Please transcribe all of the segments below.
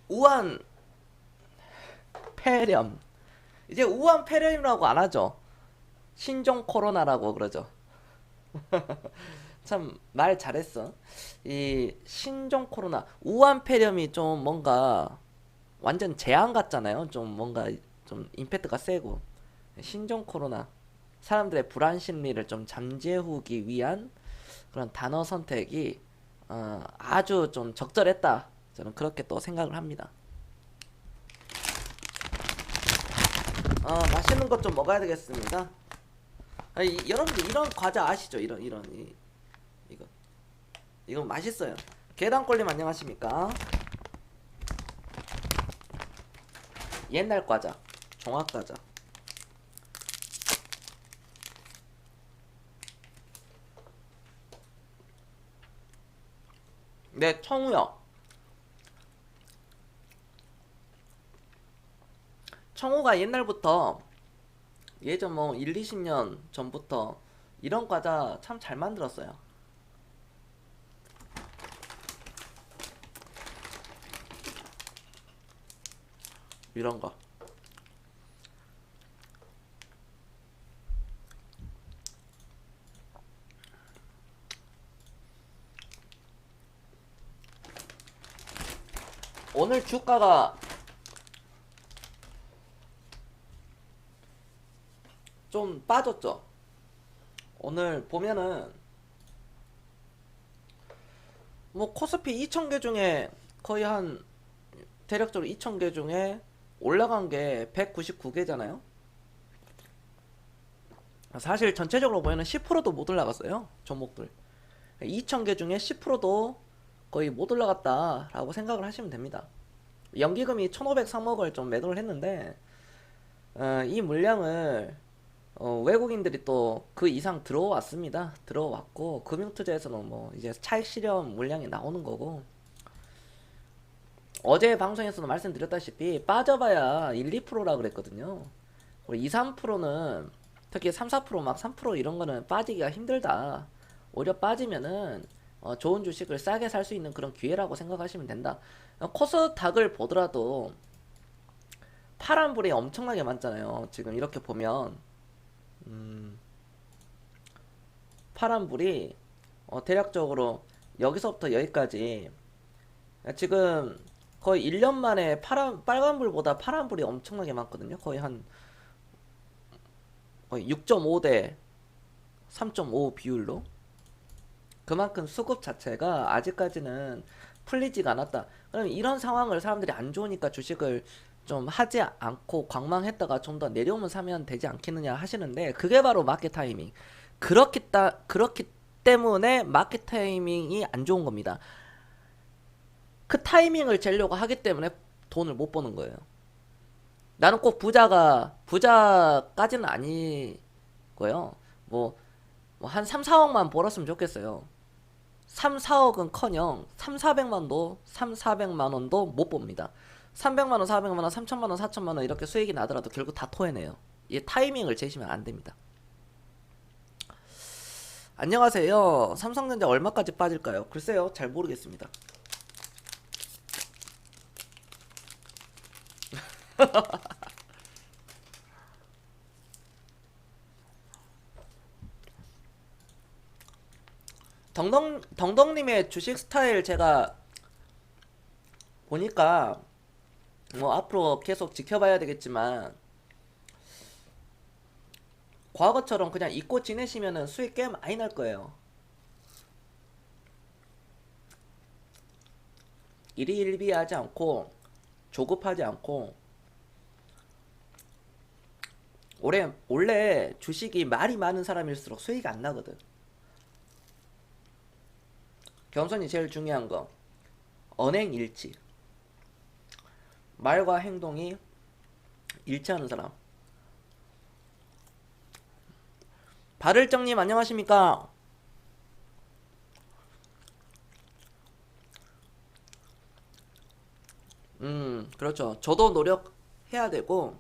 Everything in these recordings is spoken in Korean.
우한 폐렴. 이제 우한 폐렴이라고 안 하죠. 신종 코로나라고 그러죠. 참 말 잘했어. 이 신종 코로나, 우한 폐렴이 좀 뭔가 완전 재앙 같잖아요. 좀 뭔가 좀 임팩트가 세고. 신종 코로나. 사람들의 불안 심리를 좀 잠재우기 위한 그런 단어 선택이 아주 좀 적절했다. 저는 그렇게 또 생각을 합니다. 맛있는 것 좀 먹어야 되겠습니다. 여러분들 이런 과자 아시죠? 이거 이거 맛있어요. 계단꼴님 안녕하십니까? 옛날 과자, 종합 과자. 네, 청우요. 청우가 옛날부터 예전 뭐 1, 20년 전부터 이런 과자 참 잘 만들었어요. 이런 거. 오늘 주가가 좀 빠졌죠. 오늘 보면은 뭐 코스피 2000개 중에 거의 한 대략적으로 2000개 중에 올라간 게 199개잖아요. 사실 전체적으로 보면 10%도 못 올라갔어요. 종목들. 2000개 중에 10%도 거의 못 올라갔다라고 생각을 하시면 됩니다. 연기금이 1503억을 좀 매도를 했는데 이 물량을 외국인들이 또 그 이상 들어왔습니다. 들어왔고 금융투자에서는 뭐 이제 차익 실현 물량이 나오는 거고, 어제 방송에서도 말씀드렸다시피 빠져봐야 1, 2%라 그랬거든요. 2, 3%는 특히 3, 4%막 3% 이런 거는 빠지기가 힘들다. 오히려 빠지면은 좋은 주식을 싸게 살 수 있는 그런 기회라고 생각하시면 된다. 코스닥을 보더라도 파란불이 엄청나게 많잖아요. 지금 이렇게 보면 파란불이 대략적으로 여기서부터 여기까지 지금 거의 1년 만에 빨간불보다 파란불이 엄청나게 많거든요. 거의 6.5 대 3.5 비율로. 그만큼 수급 자체가 아직까지는 풀리지가 않았다. 그럼 이런 상황을 사람들이 안 좋으니까 주식을 좀 하지 않고 관망했다가 좀 더 내려오면 사면 되지 않겠느냐 하시는데, 그게 바로 마켓 타이밍. 그렇기 때문에 마켓 타이밍이 안 좋은 겁니다. 그 타이밍을 재려고 하기 때문에 돈을 못 버는 거예요. 나는 꼭 부자까지는 아니고요. 한 3, 4억만 벌었으면 좋겠어요. 3, 4억은 커녕 3, 400만 원도 못 봅니다. 300만 원, 400만 원, 3천만 원, 4천만 원 이렇게 수익이 나더라도 결국 다 토해내요. 이 타이밍을 재시면 안 됩니다. 안녕하세요. 삼성전자 얼마까지 빠질까요? 글쎄요, 잘 모르겠습니다. 덩덩님의 주식 스타일 제가 보니까 뭐 앞으로 계속 지켜봐야 되겠지만, 과거처럼 그냥 잊고 지내시면은 수익 꽤 많이 날 거예요. 일희일비하지 않고 조급하지 않고. 원래 주식이 말이 많은 사람일수록 수익이 안 나거든. 겸손이 제일 중요한 거. 언행일치. 말과 행동이 일치하는 사람. 발을정님 안녕하십니까? 그렇죠. 저도 노력해야 되고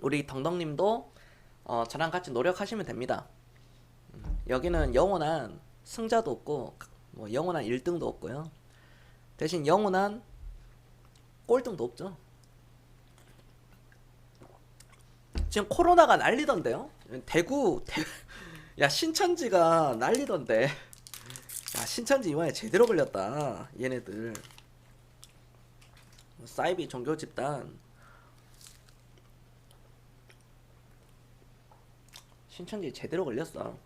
우리 덩덩님도 저랑 같이 노력하시면 됩니다. 여기는 영원한 승자도 없고 뭐 영원한 1등도 없고요. 대신 영원한 꼴등도 없죠. 지금 코로나가 난리던데요. 야 신천지가 난리던데. 야 신천지 이번에 제대로 걸렸다 얘네들. 사이비 종교 집단. 신천지 제대로 걸렸어.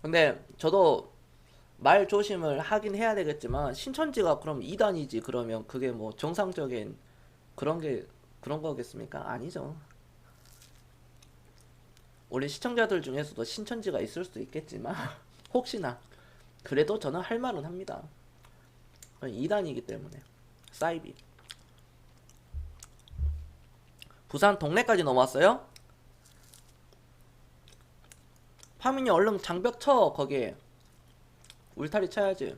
근데 저도 말 조심을 하긴 해야 되겠지만 신천지가 그럼 이단이지 그러면 그게 뭐 정상적인 그런 거겠습니까? 아니죠. 우리 시청자들 중에서도 신천지가 있을 수도 있겠지만 혹시나 그래도 저는 할 말은 합니다. 이단이기 때문에. 사이비. 부산 동네까지 넘어왔어요? 파민이 얼른 장벽 쳐 거기에. 울타리 쳐야지.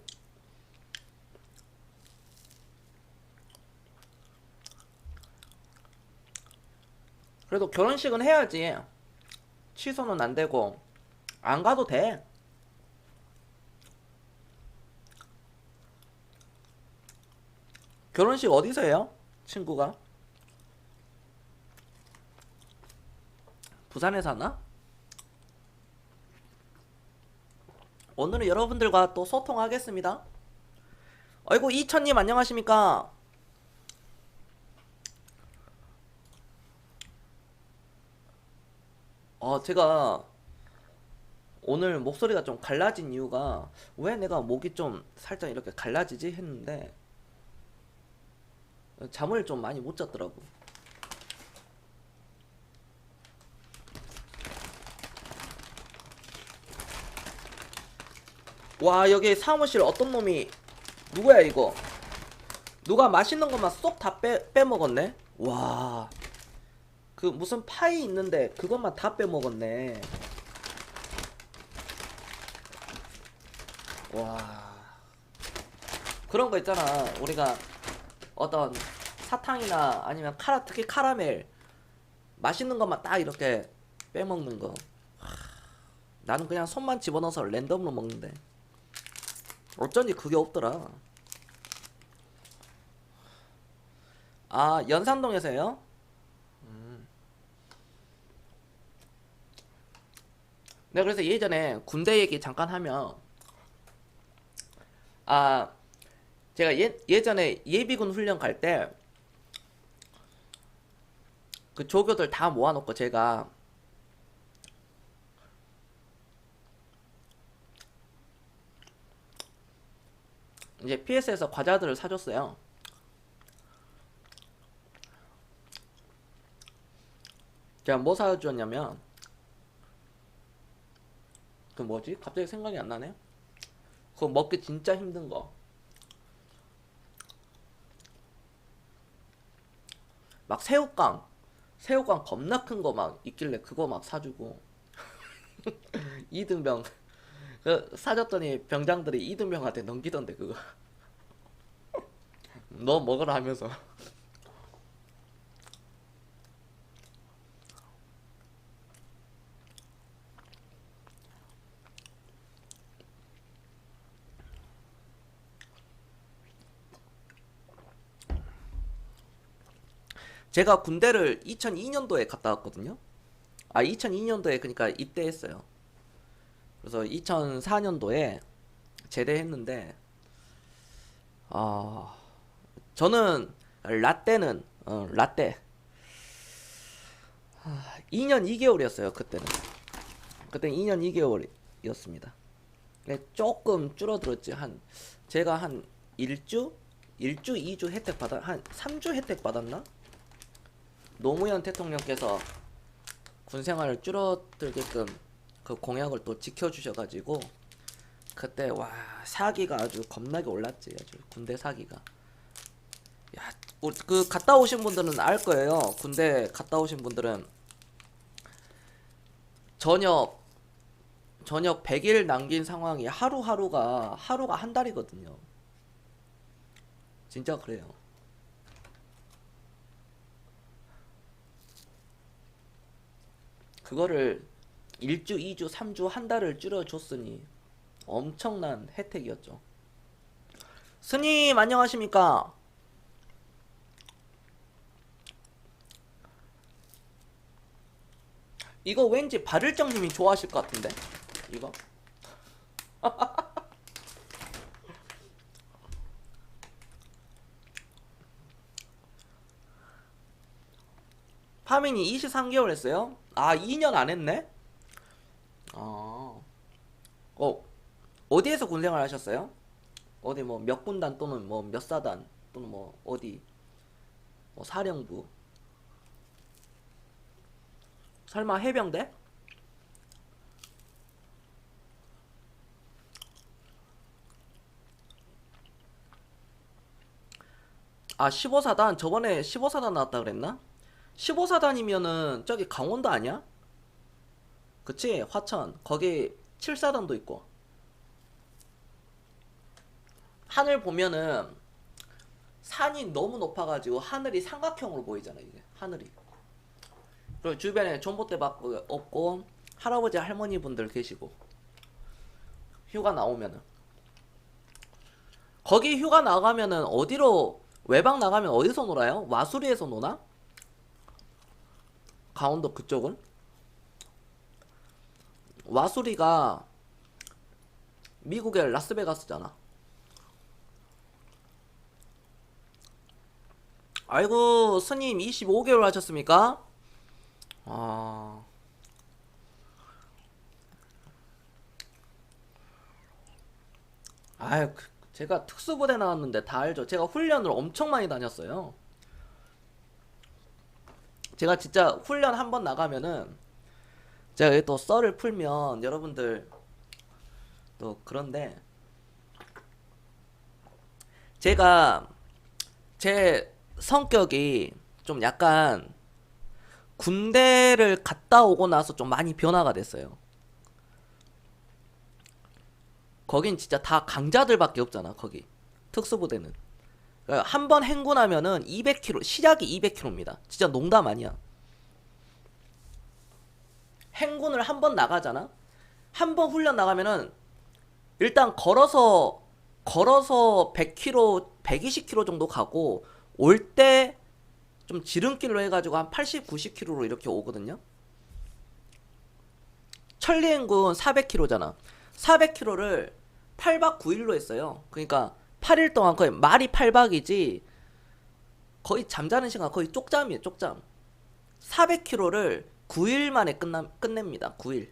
그래도 결혼식은 해야지. 취소는 안 되고 안 가도 돼. 결혼식 어디서 해요? 친구가 부산에 사나? 오늘은 여러분들과 또 소통하겠습니다. 아이고 이천님 안녕하십니까? 제가 오늘 목소리가 좀 갈라진 이유가 왜 내가 목이 좀 살짝 이렇게 갈라지지 했는데 잠을 좀 많이 못 잤더라고. 와 여기 사무실 어떤 놈이 누구야 이거? 누가 맛있는 것만 쏙 다 빼먹었네? 와 그 무슨 파이 있는데 그것만 다 빼먹었네. 와 그런 거 있잖아. 우리가 어떤 사탕이나 아니면 특히 카라멜 맛있는 것만 딱 이렇게 빼먹는 거. 나는 그냥 손만 집어넣어서 랜덤으로 먹는데 어쩐지 그게 없더라. 아 연산동에서요? 네 그래서 예전에 군대 얘기 잠깐 하면 아 제가 예전에 예비군 훈련 갈 때 그 조교들 다 모아놓고 제가 이제 PS에서 과자들을 사줬어요. 제가 뭐 사줬냐면 그 뭐지? 갑자기 생각이 안 나네. 그거 먹기 진짜 힘든 거. 막 새우깡 겁나 큰 거 막 있길래 그거 막 사주고 이등병 그 사줬더니 병장들이 이등병한테 넘기던데 그거. 너 먹으라 하면서. 제가 군대를 2002년도에 갔다 왔거든요. 2002년도에 그러니까 입대했어요. 그래서 2004년도에 제대했는데 아 저는 라떼 2년 2개월이었어요. 그때는 2년 2개월이었습니다. 조금 줄어들었지. 제가 한 2주 혜택 한 3주 혜택 받았나? 노무현 대통령께서 군 생활을 줄어들게끔 그 공약을 또 지켜주셔가지고 그때 와 사기가 아주 겁나게 올랐지. 아주 군대 사기가. 야, 그 갔다 오신 분들은 알 거예요. 군대 갔다 오신 분들은 저녁 100일 남긴 상황이 하루가 한 달이거든요. 진짜 그래요. 그거를 1주, 2주, 3주, 한 달을 줄여줬으니 엄청난 혜택이었죠. 스님 안녕하십니까? 이거 왠지 바를정님이 좋아하실 것 같은데 이거. 파민이 23개월 했어요? 아 2년 안 했네? 아, 어디에서 군생활 하셨어요? 어디 뭐 몇 군단 또는 뭐 몇 사단 또는 뭐 어디 뭐 사령부 설마 해병대? 아 15사단 저번에 15사단 나왔다 그랬나? 15사단이면은 저기 강원도 아니야? 그치 화천 거기 7사단도 있고 하늘 보면은 산이 너무 높아가지고 하늘이 삼각형으로 보이잖아 이게 하늘이. 그리고 주변에 전봇대밖에 없고 할아버지 할머니 분들 계시고 휴가 나오면은 거기 휴가 나가면은 어디로 외박 나가면 어디서 놀아요? 와수리에서 노나? 강원도 그쪽은? 와수리가 미국의 라스베가스잖아. 아이고 스님 25개월 하셨습니까? 아, 아유 제가 특수부대 나왔는데 다 알죠. 제가 훈련을 엄청 많이 다녔어요. 제가 진짜 훈련 한 번 나가면은 제가 또 썰을 풀면 여러분들 또 그런데 제가 제 성격이 좀 약간 군대를 갔다 오고 나서 좀 많이 변화가 됐어요. 거긴 진짜 다 강자들밖에 없잖아, 거기. 특수부대는. 한 번 행군하면은 200km, 시작이 200km입니다. 진짜 농담 아니야. 행군을 한 번 나가잖아? 한 번 훈련 나가면은 일단 걸어서 100km, 120km 정도 가고 올 때 좀 지름길로 해가지고 한 80, 90km로 이렇게 오거든요. 천리행군 400km잖아. 400km를 8박 9일로 했어요. 그러니까 8일 동안 거의 말이 8박이지 거의 잠자는 시간 거의 쪽잠이에요, 쪽잠. 400km를 9일 만에 끝냅니다. 9일.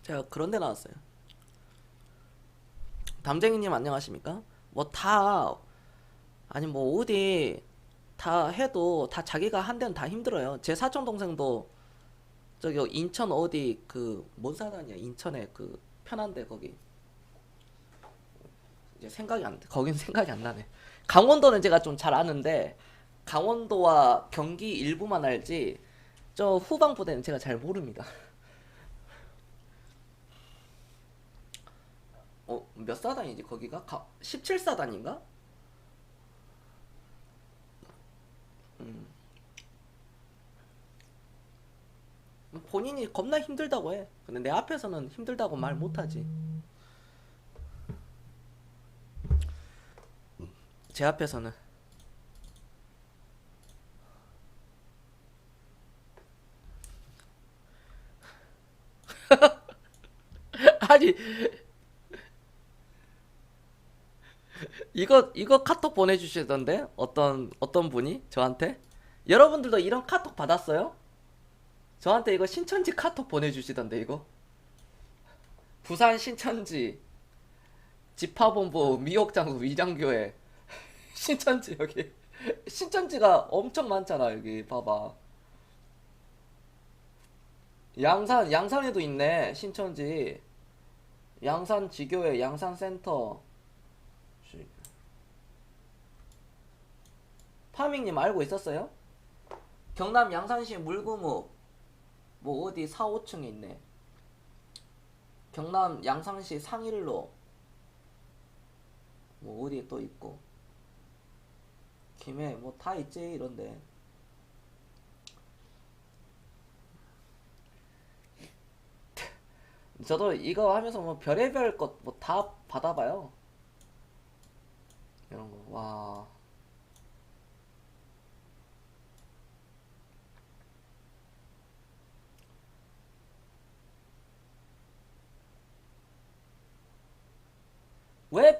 제가 그런 데 나왔어요. 담쟁이님 안녕하십니까? 뭐 다, 아니 뭐 어디 다 해도 다 자기가 한 데는 다 힘들어요. 제 사촌 동생도 저기 인천 어디 그 뭔 사단이야? 인천에 그 편한데 거기 이제 생각이 안 거긴 생각이 안 나네. 강원도는 제가 좀 잘 아는데 강원도와 경기 일부만 알지 저 후방 부대는 제가 잘 모릅니다. 몇 사단이지 거기가? 17사단인가? 본인이 겁나 힘들다고 해. 근데 내 앞에서는 힘들다고 말 못하지. 제 앞에서는. 아니 이거 카톡 보내주시던데 어떤 분이 저한테 여러분들도 이런 카톡 받았어요? 저한테 이거 신천지 카톡 보내주시던데 이거 부산 신천지 집화본부 미옥장수 위장교회 신천지 여기 신천지가 엄청 많잖아 여기 봐봐 양산에도 있네 신천지 양산 지교회 양산센터 파밍님 알고 있었어요? 경남 양산시 물구무 뭐 어디 4, 5층에 있네. 경남 양산시 상일로 뭐 어디에 또 있고 김해 뭐 다 있지 이런데. 저도 이거 하면서 뭐 별의별 것 뭐 다 받아봐요. 이런 거 와.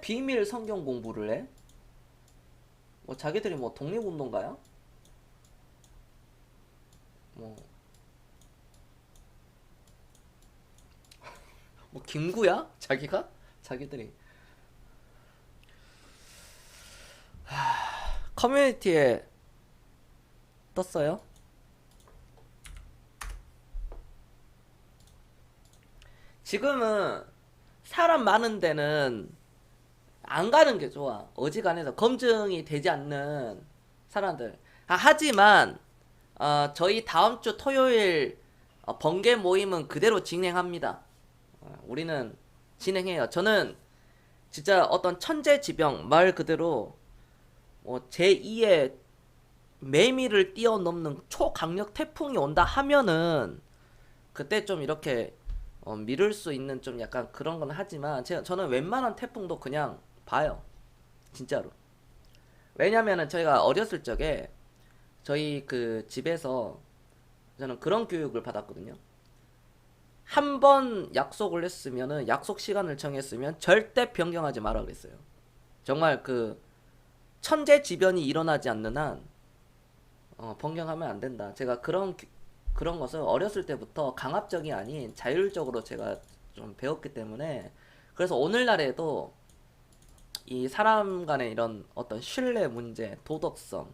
비밀 성경 공부를 해? 뭐 자기들이 뭐 독립운동가야? 뭐, 뭐 김구야? 자기가? 자기들이 커뮤니티에 떴어요? 지금은 사람 많은 데는 안 가는 게 좋아. 어지간해서 검증이 되지 않는 사람들. 하지만 저희 다음 주 토요일 번개 모임은 그대로 진행합니다. 우리는 진행해요. 저는 진짜 어떤 천재지병 말 그대로 뭐 제2의 매미를 뛰어넘는 초강력 태풍이 온다 하면은 그때 좀 이렇게 미룰 수 있는 좀 약간 그런 건 하지만 저는 웬만한 태풍도 그냥 봐요. 진짜로. 왜냐면은 저희가 어렸을 적에 저희 그 집에서 저는 그런 교육을 받았거든요. 한 번 약속을 했으면은 약속 시간을 정했으면 절대 변경하지 마라 그랬어요. 정말 그 천재지변이 일어나지 않는 한 변경하면 안 된다. 제가 그런 것을 어렸을 때부터 강압적이 아닌 자율적으로 제가 좀 배웠기 때문에 그래서 오늘날에도 이 사람 간의 이런 어떤 신뢰 문제, 도덕성,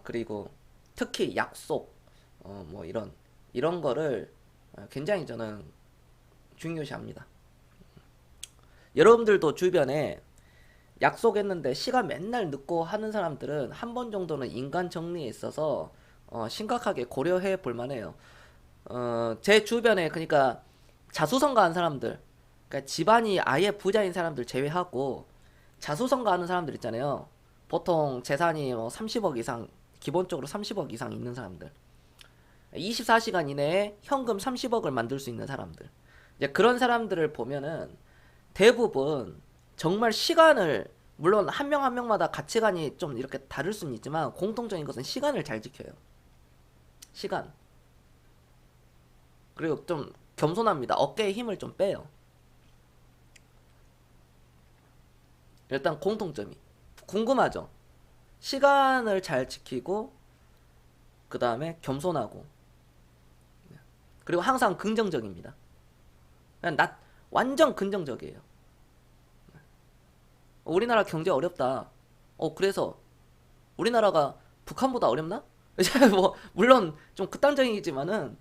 그리고 특히 약속, 뭐 이런 거를 굉장히 저는 중요시합니다. 여러분들도 주변에 약속했는데 시간 맨날 늦고 하는 사람들은 한 번 정도는 인간 정리에 있어서 심각하게 고려해 볼 만해요. 제 주변에 그러니까 자수성가한 사람들, 그러니까 집안이 아예 부자인 사람들 제외하고 자수성가하는 사람들 있잖아요. 보통 재산이 뭐 30억 이상, 기본적으로 30억 이상 있는 사람들. 24시간 이내에 현금 30억을 만들 수 있는 사람들. 이제 그런 사람들을 보면은 대부분 정말 시간을 물론 한 명 한 명마다 가치관이 좀 이렇게 다를 수는 있지만 공통적인 것은 시간을 잘 지켜요. 시간. 그리고 좀 겸손합니다. 어깨에 힘을 좀 빼요. 일단 공통점이 궁금하죠. 시간을 잘 지키고 그 다음에 겸손하고 그리고 항상 긍정적입니다. 그냥 완전 긍정적이에요. 우리나라 경제 어렵다. 그래서 우리나라가 북한보다 어렵나? 뭐 물론 좀 극단적이지만은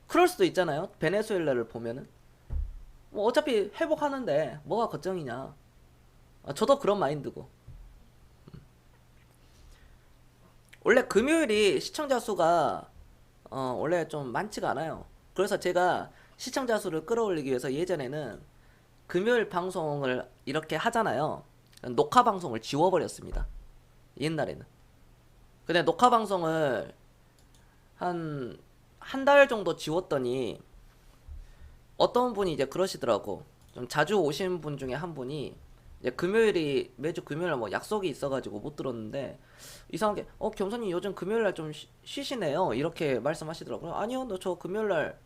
그럴 수도 있잖아요. 베네수엘라를 보면은 뭐 어차피 회복하는데 뭐가 걱정이냐. 저도 그런 마인드고. 원래 금요일이 시청자 수가 원래 좀 많지가 않아요. 그래서 제가 시청자 수를 끌어올리기 위해서 예전에는 금요일 방송을 이렇게 하잖아요. 녹화 방송을 지워버렸습니다. 옛날에는. 근데 녹화 방송을 한 달 정도 지웠더니 어떤 분이 이제 그러시더라고. 좀 자주 오신 분 중에 한 분이 이제 매주 금요일 뭐 약속이 있어가지고 못 들었는데 이상하게 겸손님 요즘 금요일날 좀 쉬시네요 이렇게 말씀하시더라고요. 아니요, 저 금요일날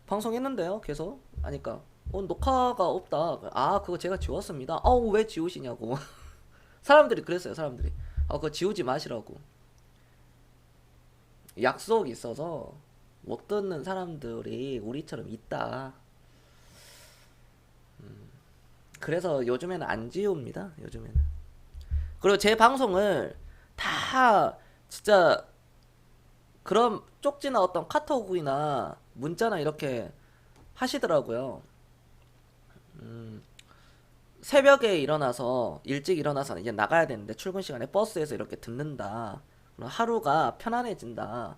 방송했는데요 계속 하니까 녹화가 없다. 그거 제가 지웠습니다. 왜 지우시냐고. 사람들이 그랬어요. 사람들이 그거 지우지 마시라고. 약속이 있어서 못 듣는 사람들이 우리처럼 있다. 그래서 요즘에는 안 지웁니다. 요즘에는. 그리고 제 방송을 다 진짜 그런 쪽지나 어떤 카톡이나 문자나 이렇게 하시더라고요. 새벽에 일어나서 일찍 일어나서 이제 나가야 되는데 출근 시간에 버스에서 이렇게 듣는다. 그럼 하루가 편안해진다.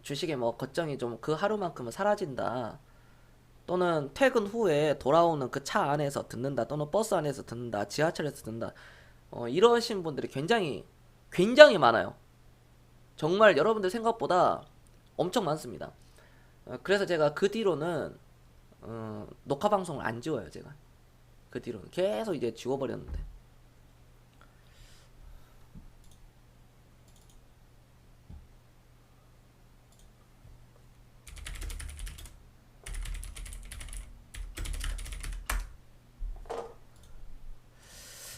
주식에 뭐 걱정이 좀 그 하루만큼은 사라진다. 또는 퇴근 후에 돌아오는 그 차 안에서 듣는다. 또는 버스 안에서 듣는다. 지하철에서 듣는다. 이러신 분들이 굉장히 많아요. 정말 여러분들 생각보다 엄청 많습니다. 그래서 제가 그 뒤로는 녹화 방송을 안 지워요. 제가 그 뒤로는 계속 이제 지워버렸는데.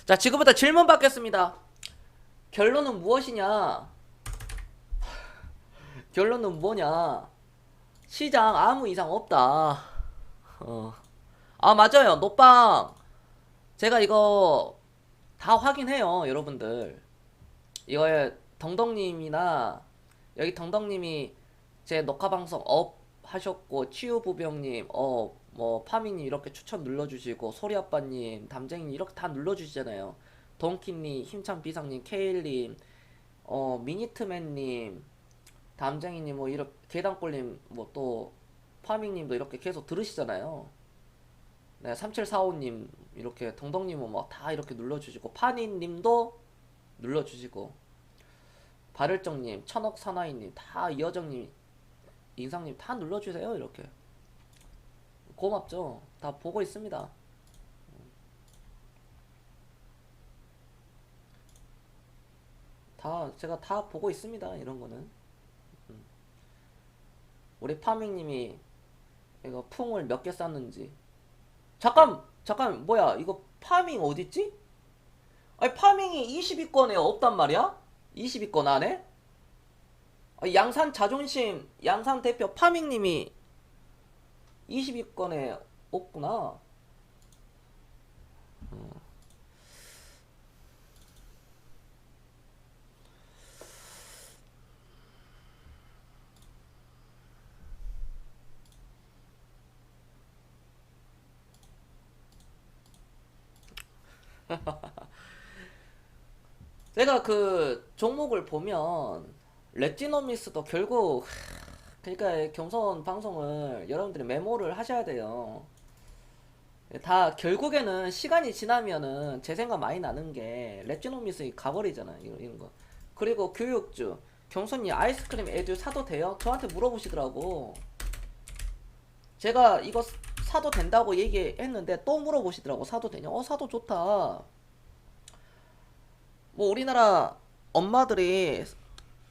자, 지금부터 질문 받겠습니다. 결론은 무엇이냐? 결론은 뭐냐? 시장 아무 이상 없다. 아, 맞아요. 노빵. 제가 이거 다 확인해요, 여러분들. 이거에 덩덩님이나 여기 덩덩님이 제 녹화방송 업 하셨고, 치유부병님, 뭐 파밍님 이렇게 추천 눌러주시고, 소리아빠님, 담쟁이님 이렇게 다 눌러주시잖아요. 동키님, 힘찬비상님, 케일님, 미니트맨님, 담쟁이님, 뭐 이렇게 계단골님, 뭐 또 파밍님도 이렇게 계속 들으시잖아요. 네, 3745님 이렇게 덩덩님은 뭐 다 이렇게 눌러주시고, 파니님도 눌러주시고, 바를정님, 천억사나이님, 다 이어정님, 인상님 다 눌러주세요. 이렇게 고맙죠. 다 보고 있습니다. 다 제가 다 보고 있습니다. 이런 거는 우리 파밍님이 이거 풍을 몇 개 쌌는지. 잠깐 뭐야 이거 파밍 어딨지? 아니 파밍이 20위권에 없단 말이야? 20위권 안에? 양산 자존심 양산 대표 파밍님이 20위권에 없구나. 제가 그 종목을 보면 렉지노미스도 결국 그러니까 경선 방송을 여러분들이 메모를 하셔야 돼요. 다 결국에는 시간이 지나면은 제 생각 많이 나는 게 렉지노미스 가버리잖아요. 이런 거. 그리고 교육주 경선이 아이스크림 애들 사도 돼요? 저한테 물어보시더라고. 제가 이거 사도 된다고 얘기했는데 또 물어보시더라고. 사도 되냐? 사도 좋다. 뭐 우리나라 엄마들이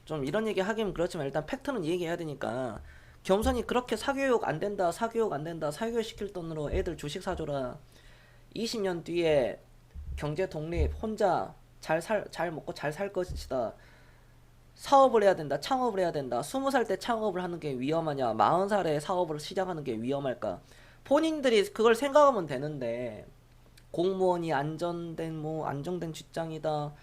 좀 이런 얘기 하긴 그렇지만 일단 팩트는 얘기해야 되니까 겸손이 그렇게 사교육 안 된다, 사교육 안 된다, 사교육 시킬 돈으로 애들 주식 사줘라. 20년 뒤에 경제 독립, 혼자 잘 먹고 잘 살 것이다. 사업을 해야 된다, 창업을 해야 된다. 20살 때 창업을 하는 게 위험하냐, 40살에 사업을 시작하는 게 위험할까. 본인들이 그걸 생각하면 되는데 공무원이 안정된 직장이다.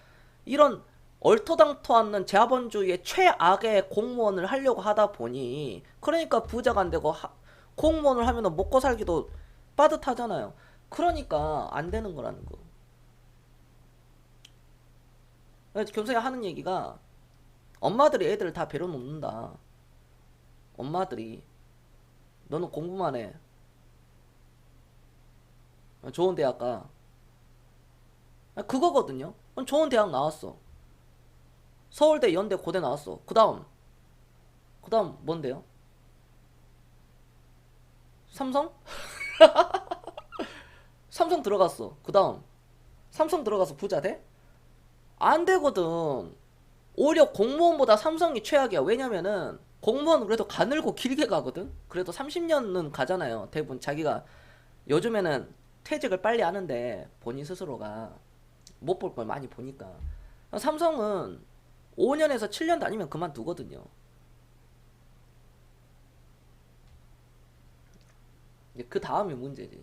이런 얼토당토 않는 자본주의의 최악의 공무원을 하려고 하다 보니 그러니까 부자가 안 되고 공무원을 하면 먹고 살기도 빠듯하잖아요. 그러니까 안 되는 거라는 거. 겸손히 하는 얘기가 엄마들이 애들을 다 배려 놓는다. 엄마들이 너는 공부만 해. 좋은 대학 가. 그거거든요. 좋은 대학 나왔어. 서울대, 연대, 고대 나왔어. 그 다음 뭔데요? 삼성? 삼성 들어갔어. 그 다음 삼성 들어가서 부자 돼? 안 되거든. 오히려 공무원보다 삼성이 최악이야. 왜냐면은 공무원은 그래도 가늘고 길게 가거든. 그래도 30년은 가잖아요. 대부분 자기가 요즘에는 퇴직을 빨리 하는데 본인 스스로가 못 볼 걸 많이 보니까. 삼성은 5년에서 7년 다니면 그만두거든요. 그 다음이 문제지.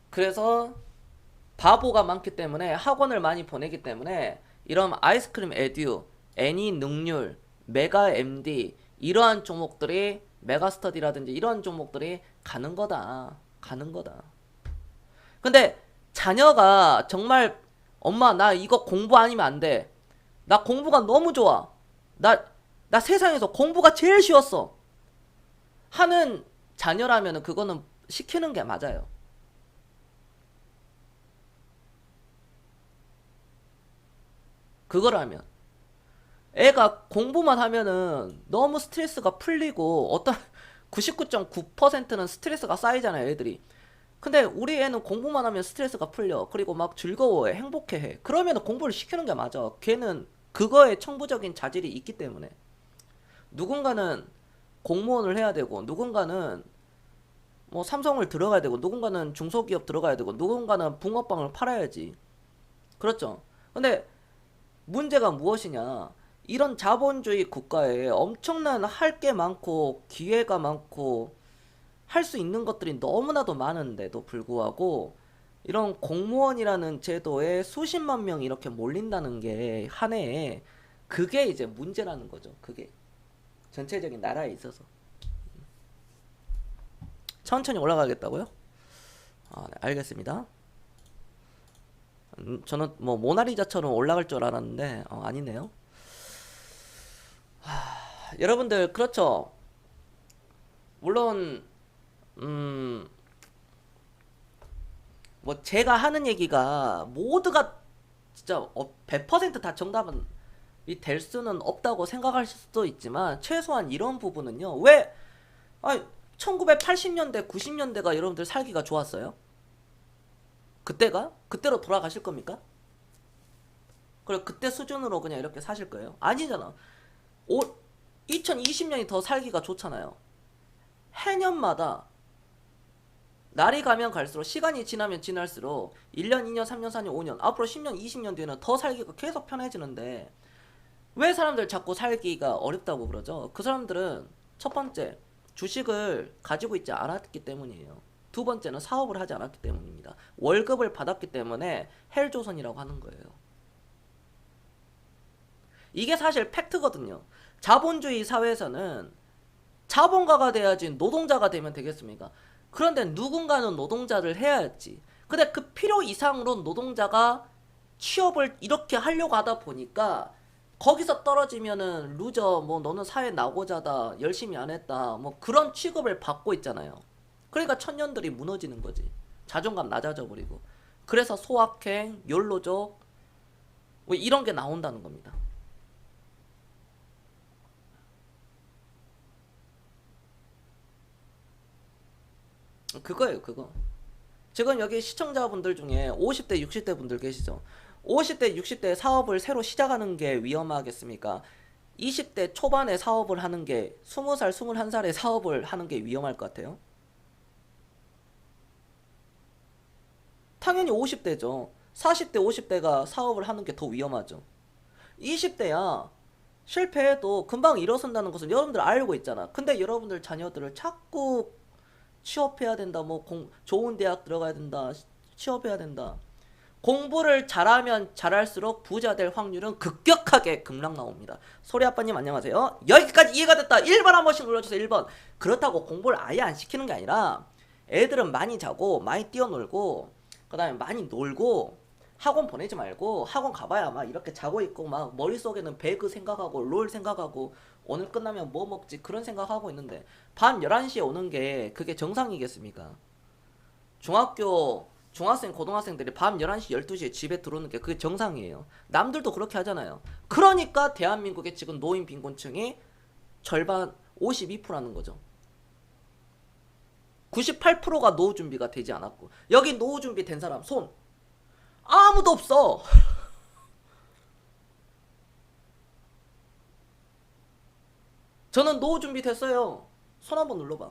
그래서 바보가 많기 때문에 학원을 많이 보내기 때문에 이런 아이스크림 에듀, 애니 능률, 메가 MD 이러한 종목들이 메가스터디라든지 이런 종목들이 가는 거다. 근데 자녀가 정말 엄마 나 이거 공부 아니면 안 돼. 나 공부가 너무 좋아. 나 세상에서 공부가 제일 쉬웠어. 하는 자녀라면 그거는 시키는 게 맞아요. 그거라면 애가 공부만 하면은 너무 스트레스가 풀리고 어떤 99.9%는 스트레스가 쌓이잖아요, 애들이. 근데 우리 애는 공부만 하면 스트레스가 풀려. 그리고 막 즐거워해, 행복해해. 그러면 공부를 시키는 게 맞아. 걔는 그거에 청부적인 자질이 있기 때문에. 누군가는 공무원을 해야 되고, 누군가는 뭐 삼성을 들어가야 되고, 누군가는 중소기업 들어가야 되고, 누군가는 붕어빵을 팔아야지. 그렇죠? 근데 문제가 무엇이냐? 이런 자본주의 국가에 엄청난 할 게 많고 기회가 많고 할 수 있는 것들이 너무나도 많은데도 불구하고 이런 공무원이라는 제도에 수십만 명이 이렇게 몰린다는 게 한 해에, 그게 이제 문제라는 거죠. 그게 전체적인 나라에 있어서. 천천히 올라가겠다고요? 아, 네, 알겠습니다. 저는 뭐 모나리자처럼 올라갈 줄 알았는데 아니네요. 여러분들 그렇죠. 물론 뭐 제가 하는 얘기가 모두가 진짜 100%다 정답은 될 수는 없다고 생각할 수도 있지만, 최소한 이런 부분은요. 왜 1980년대 90년대가 여러분들 살기가 좋았어요? 그때가? 그때로 돌아가실 겁니까? 그래, 그때 수준으로 그냥 이렇게 사실 거예요? 아니잖아. 2020년이 더 살기가 좋잖아요. 해년마다 날이 가면 갈수록, 시간이 지나면 지날수록 1년, 2년, 3년, 4년, 5년, 앞으로 10년, 20년 뒤에는 더 살기가 계속 편해지는데 왜 사람들 자꾸 살기가 어렵다고 그러죠? 그 사람들은 첫 번째, 주식을 가지고 있지 않았기 때문이에요. 두 번째는 사업을 하지 않았기 때문입니다. 월급을 받았기 때문에 헬조선이라고 하는 거예요. 이게 사실 팩트거든요. 자본주의 사회에서는 자본가가 돼야지 노동자가 되면 되겠습니까? 그런데 누군가는 노동자를 해야지. 근데 그 필요 이상으로 노동자가 취업을 이렇게 하려고 하다 보니까 거기서 떨어지면은 루저, 뭐 너는 사회 낙오자다, 열심히 안 했다, 뭐 그런 취급을 받고 있잖아요. 그러니까 천년들이 무너지는 거지. 자존감 낮아져 버리고. 그래서 소확행, 욜로족, 뭐 이런 게 나온다는 겁니다. 그거예요, 그거. 지금 여기 시청자분들 중에 50대, 60대 분들 계시죠? 50대, 60대 사업을 새로 시작하는 게 위험하겠습니까? 20대 초반에 사업을 하는 게, 20살, 21살에 사업을 하는 게 위험할 것 같아요? 당연히 50대죠. 40대, 50대가 사업을 하는 게 더 위험하죠. 20대야 실패해도 금방 일어선다는 것을 여러분들 알고 있잖아. 근데 여러분들 자녀들을 자꾸 취업해야 된다, 뭐 좋은 대학 들어가야 된다, 취업해야 된다. 공부를 잘하면 잘할수록 부자 될 확률은 급격하게 급락 나옵니다. 소리 아빠님 안녕하세요. 여기까지 이해가 됐다. 1번 한 번씩 눌러주세요. 1번. 그렇다고 공부를 아예 안 시키는 게 아니라, 애들은 많이 자고 많이 뛰어놀고 그 다음에 많이 놀고, 학원 보내지 말고, 학원 가봐야 막 이렇게 자고 있고 막 머릿속에는 배그 생각하고 롤 생각하고 오늘 끝나면 뭐 먹지 그런 생각하고 있는데 밤 11시에 오는 게 그게 정상이겠습니까? 중학생, 고등학생들이 밤 11시, 12시에 집에 들어오는 게 그게 정상이에요. 남들도 그렇게 하잖아요. 그러니까 대한민국의 지금 노인 빈곤층이 절반 52%라는 거죠. 98%가 노후 준비가 되지 않았고, 여기 노후 준비 된 사람 손 아무도 없어. 저는 노후 준비 됐어요. 손 한번 눌러봐.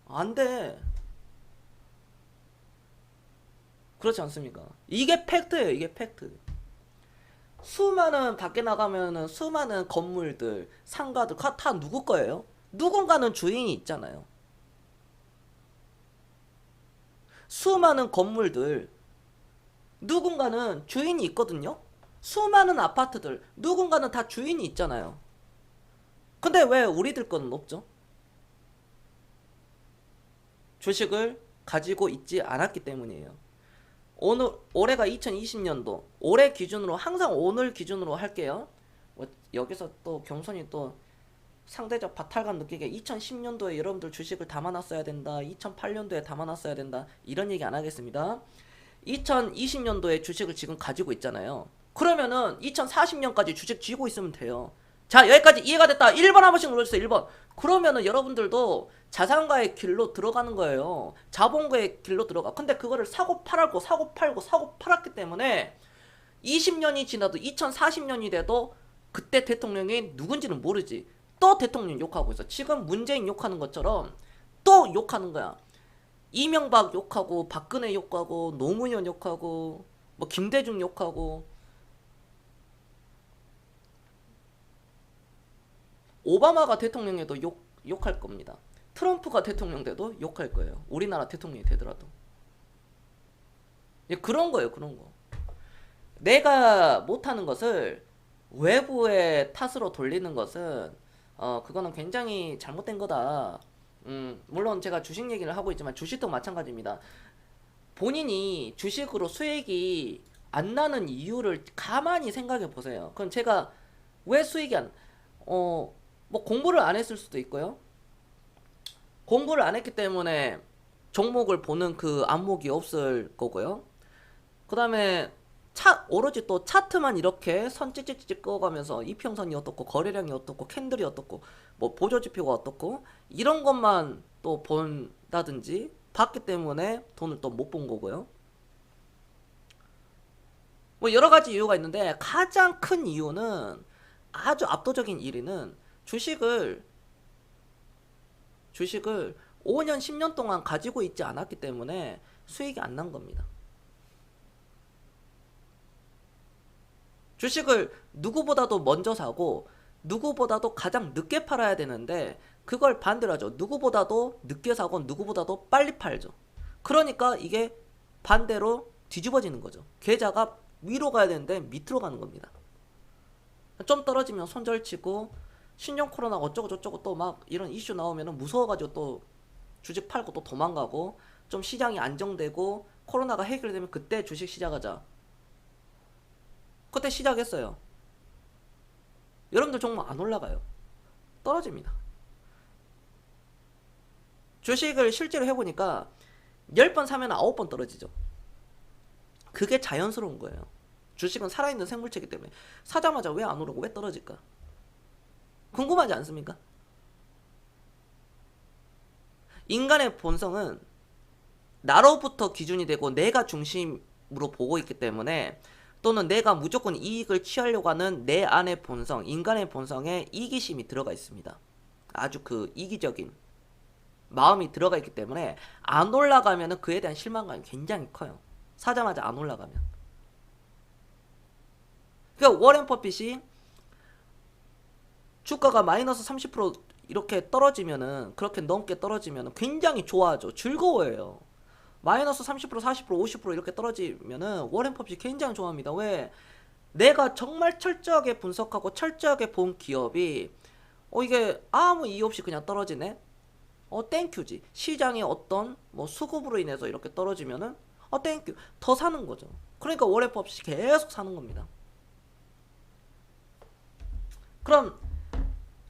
안 돼. 그렇지 않습니까? 이게 팩트예요. 이게 팩트. 수많은 밖에 나가면은 수많은 건물들, 상가들 다 누구 거예요? 누군가는 주인이 있잖아요. 수많은 건물들 누군가는 주인이 있거든요. 수많은 아파트들 누군가는 다 주인이 있잖아요. 근데 왜 우리들 거는 없죠? 주식을 가지고 있지 않았기 때문이에요. 올해가 2020년도, 올해 기준으로, 항상 오늘 기준으로 할게요. 여기서 또 경선이 또 상대적 박탈감 느끼게 2010년도에 여러분들 주식을 담아놨어야 된다, 2008년도에 담아놨어야 된다, 이런 얘기 안 하겠습니다. 2020년도에 주식을 지금 가지고 있잖아요. 그러면은 2040년까지 주식 쥐고 있으면 돼요. 자, 여기까지 이해가 됐다. 1번 한 번씩 눌러주세요. 1번. 그러면은 여러분들도 자산가의 길로 들어가는 거예요. 자본가의 길로 들어가. 근데 그거를 사고 팔았고 사고 팔고 사고 팔았기 때문에 20년이 지나도 2040년이 돼도 그때 대통령이 누군지는 모르지. 또 대통령 욕하고 있어. 지금 문재인 욕하는 것처럼 또 욕하는 거야. 이명박 욕하고 박근혜 욕하고 노무현 욕하고 뭐 김대중 욕하고 오바마가 대통령에도 욕할 겁니다. 트럼프가 대통령 돼도 욕할 거예요. 우리나라 대통령이 되더라도. 그런 거예요, 그런 거. 내가 못하는 것을 외부의 탓으로 돌리는 것은 그거는 굉장히 잘못된 거다. 물론 제가 주식 얘기를 하고 있지만 주식도 마찬가지입니다. 본인이 주식으로 수익이 안 나는 이유를 가만히 생각해 보세요. 그럼 제가 왜 수익이 뭐 공부를 안 했을 수도 있고요. 공부를 안 했기 때문에 종목을 보는 그 안목이 없을 거고요. 그 다음에 오로지 또 차트만 이렇게 선 찍찍찍 그어가면서 이평선이 어떻고 거래량이 어떻고 캔들이 어떻고 뭐 보조지표가 어떻고 이런 것만 또 본다든지 봤기 때문에 돈을 또 못 본 거고요. 뭐 여러 가지 이유가 있는데 가장 큰 이유는 아주 압도적인 1위는 주식을 5년 10년 동안 가지고 있지 않았기 때문에 수익이 안 난 겁니다. 주식을 누구보다도 먼저 사고 누구보다도 가장 늦게 팔아야 되는데 그걸 반대로 하죠. 누구보다도 늦게 사고 누구보다도 빨리 팔죠. 그러니까 이게 반대로 뒤집어지는 거죠. 계좌가 위로 가야 되는데 밑으로 가는 겁니다. 좀 떨어지면 손절치고 신종 코로나 어쩌고 저쩌고 또 막 이런 이슈 나오면 무서워가지고 또 주식 팔고 또 도망가고 좀 시장이 안정되고 코로나가 해결되면 그때 주식 시작하자. 그때 시작했어요. 여러분들 종목 안 올라가요. 떨어집니다. 주식을 실제로 해보니까 10번 사면 9번 떨어지죠. 그게 자연스러운 거예요. 주식은 살아있는 생물체이기 때문에 사자마자 왜 안 오르고 왜 떨어질까? 궁금하지 않습니까? 인간의 본성은 나로부터 기준이 되고 내가 중심으로 보고 있기 때문에 또는 내가 무조건 이익을 취하려고 하는 내 안의 본성, 인간의 본성에 이기심이 들어가 있습니다. 아주 그 이기적인 마음이 들어가 있기 때문에 안 올라가면 그에 대한 실망감이 굉장히 커요. 사자마자 안 올라가면. 그러니까 워렌 버핏이 주가가 마이너스 30% 이렇게 떨어지면은 그렇게 넘게 떨어지면은 굉장히 좋아하죠. 즐거워해요. 마이너스 30%, 40%, 50% 이렇게 떨어지면은 워렌 버핏이 굉장히 좋아합니다. 왜? 내가 정말 철저하게 분석하고 철저하게 본 기업이 이게 아무 이유 없이 그냥 떨어지네? 땡큐지. 시장의 어떤 뭐 수급으로 인해서 이렇게 떨어지면은 땡큐. 더 사는 거죠. 그러니까 워렌 버핏이 계속 사는 겁니다. 그럼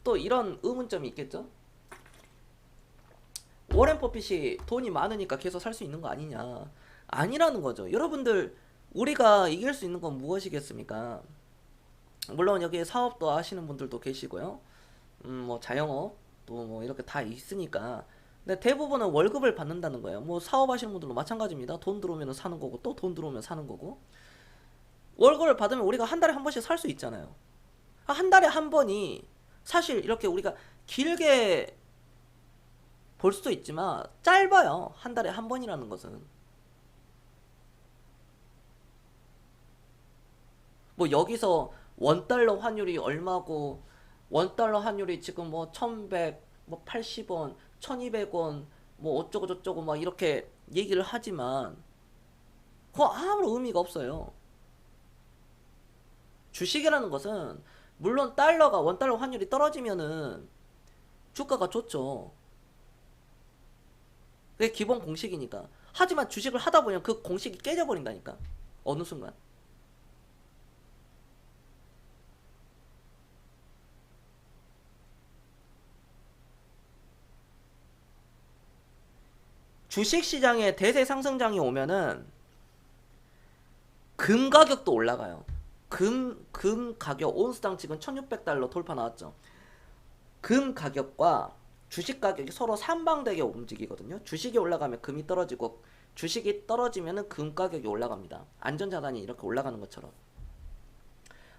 또 이런 의문점이 있겠죠? 워렌 버핏이 돈이 많으니까 계속 살 수 있는 거 아니냐? 아니라는 거죠. 여러분들 우리가 이길 수 있는 건 무엇이겠습니까? 물론 여기에 사업도 하시는 분들도 계시고요. 뭐 자영업 또 뭐 이렇게 다 있으니까. 근데 대부분은 월급을 받는다는 거예요. 뭐 사업하시는 분들도 마찬가지입니다. 돈 들어오면 사는 거고 또 돈 들어오면 사는 거고. 월급을 받으면 우리가 한 달에 한 번씩 살 수 있잖아요. 한 달에 한 번이 사실 이렇게 우리가 길게 볼 수도 있지만 짧아요. 한 달에 한 번이라는 것은. 뭐 여기서 원달러 환율이 얼마고 원달러 환율이 지금 뭐 1100, 뭐 80원, 1200원 뭐 어쩌고 저쩌고 막 이렇게 얘기를 하지만 그거 아무런 의미가 없어요. 주식이라는 것은 물론 원달러 환율이 떨어지면은 주가가 좋죠. 그게 기본 공식이니까. 하지만 주식을 하다 보면 그 공식이 깨져버린다니까. 어느 순간. 주식시장에 대세 상승장이 오면은 금 가격도 올라가요. 금 가격 온스당 지금 1600달러 돌파 나왔죠. 금 가격과 주식 가격이 서로 삼방되게 움직이거든요. 주식이 올라가면 금이 떨어지고 주식이 떨어지면은 금 가격이 올라갑니다. 안전자산이 이렇게 올라가는 것처럼.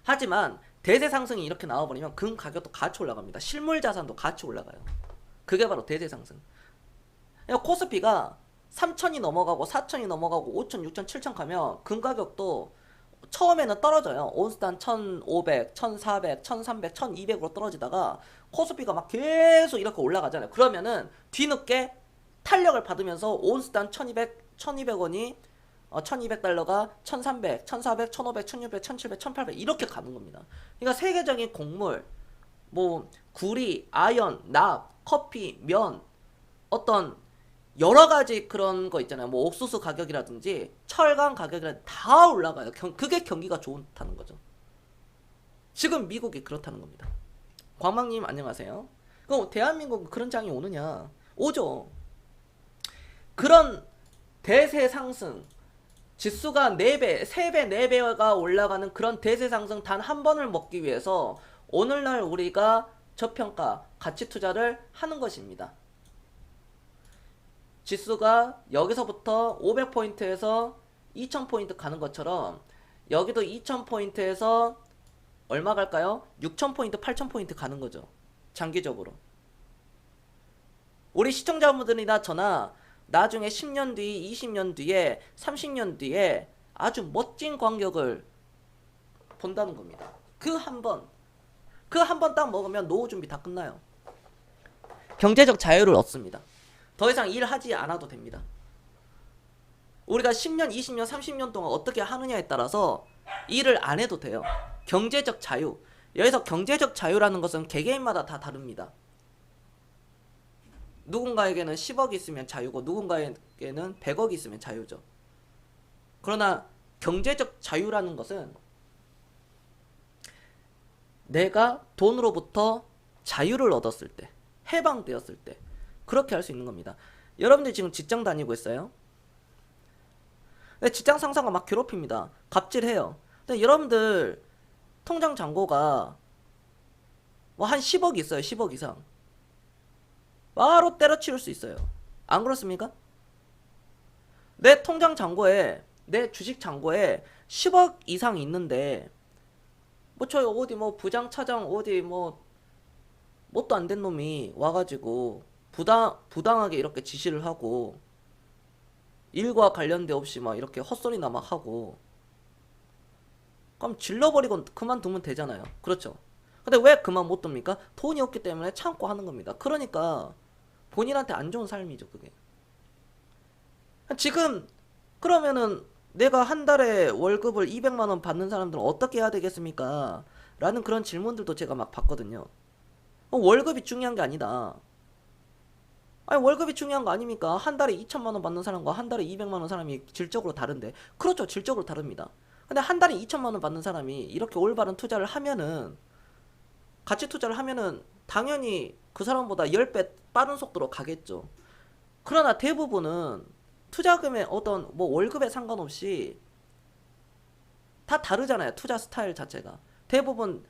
하지만 대세 상승이 이렇게 나와버리면 금 가격도 같이 올라갑니다. 실물 자산도 같이 올라가요. 그게 바로 대세 상승. 그러니까 코스피가 3천이 넘어가고 4천이 넘어가고 5천, 6천, 7천 가면 금 가격도 처음에는 떨어져요. 온스탄 1500, 1400, 1300, 1200으로 떨어지다가 코스피가 막 계속 이렇게 올라가잖아요. 그러면은 뒤늦게 탄력을 받으면서 온스탄 1200원이 1200달러가 1300, 1400, 1500, 1600, 1700, 1800 이렇게 가는 겁니다. 그러니까 세계적인 곡물, 뭐 구리, 아연, 납, 커피, 면, 어떤 여러 가지 그런 거 있잖아요. 뭐 옥수수 가격이라든지 철강 가격이라든지 다 올라가요. 그게 경기가 좋다는 거죠. 지금 미국이 그렇다는 겁니다. 광망님 안녕하세요. 그럼 대한민국은 그런 장이 오느냐? 오죠. 그런 대세 상승, 지수가 4배, 3배, 4배가 올라가는 그런 대세 상승 단 한 번을 먹기 위해서 오늘날 우리가 저평가 가치 투자를 하는 것입니다. 지수가 여기서부터 500포인트에서 2000포인트 가는 것처럼 여기도 2000포인트에서 얼마 갈까요? 6000포인트, 8000포인트 가는 거죠. 장기적으로. 우리 시청자분들이나 저나 나중에 10년 뒤, 20년 뒤에, 30년 뒤에 아주 멋진 광격을 본다는 겁니다. 그 한 번 딱 먹으면 노후 준비 다 끝나요. 경제적 자유를 얻습니다. 더 이상 일하지 않아도 됩니다. 우리가 10년, 20년, 30년 동안 어떻게 하느냐에 따라서 일을 안 해도 돼요. 경제적 자유. 여기서 경제적 자유라는 것은 개개인마다 다 다릅니다. 누군가에게는 10억이 있으면 자유고 누군가에게는 100억이 있으면 자유죠. 그러나 경제적 자유라는 것은 내가 돈으로부터 자유를 얻었을 때, 해방되었을 때 그렇게 할 수 있는 겁니다. 여러분들 지금 직장 다니고 있어요? 근데 직장 상사가 막 괴롭힙니다. 갑질해요. 근데 여러분들 통장 잔고가 뭐 한 10억 있어요. 10억 이상. 바로 때려치울 수 있어요. 안 그렇습니까? 내 통장 잔고에, 내 주식 잔고에 10억 이상 있는데 뭐 저 어디 뭐 부장 차장 어디 뭐 뭣도 안 된 놈이 와가지고 부당하게 이렇게 지시를 하고 일과 관련돼 없이 막 이렇게 헛소리나 막 하고 그럼 질러버리고 그만두면 되잖아요. 그렇죠? 근데 왜 그만 못 둡니까? 돈이 없기 때문에 참고 하는 겁니다. 그러니까 본인한테 안 좋은 삶이죠, 그게. 지금 그러면은 내가 한 달에 월급을 200만 원 받는 사람들은 어떻게 해야 되겠습니까? 라는 그런 질문들도 제가 막 받거든요. 월급이 중요한 게 아니다. 아니 월급이 중요한 거 아닙니까? 한 달에 2천만 원 받는 사람과 한 달에 200만 원 사람이 질적으로 다른데. 그렇죠, 질적으로 다릅니다. 근데 한 달에 2천만 원 받는 사람이 이렇게 올바른 투자를 하면은, 가치 투자를 하면은 당연히 그 사람보다 10배 빠른 속도로 가겠죠. 그러나 대부분은 투자금의 어떤 뭐 월급에 상관없이 다 다르잖아요. 투자 스타일 자체가. 대부분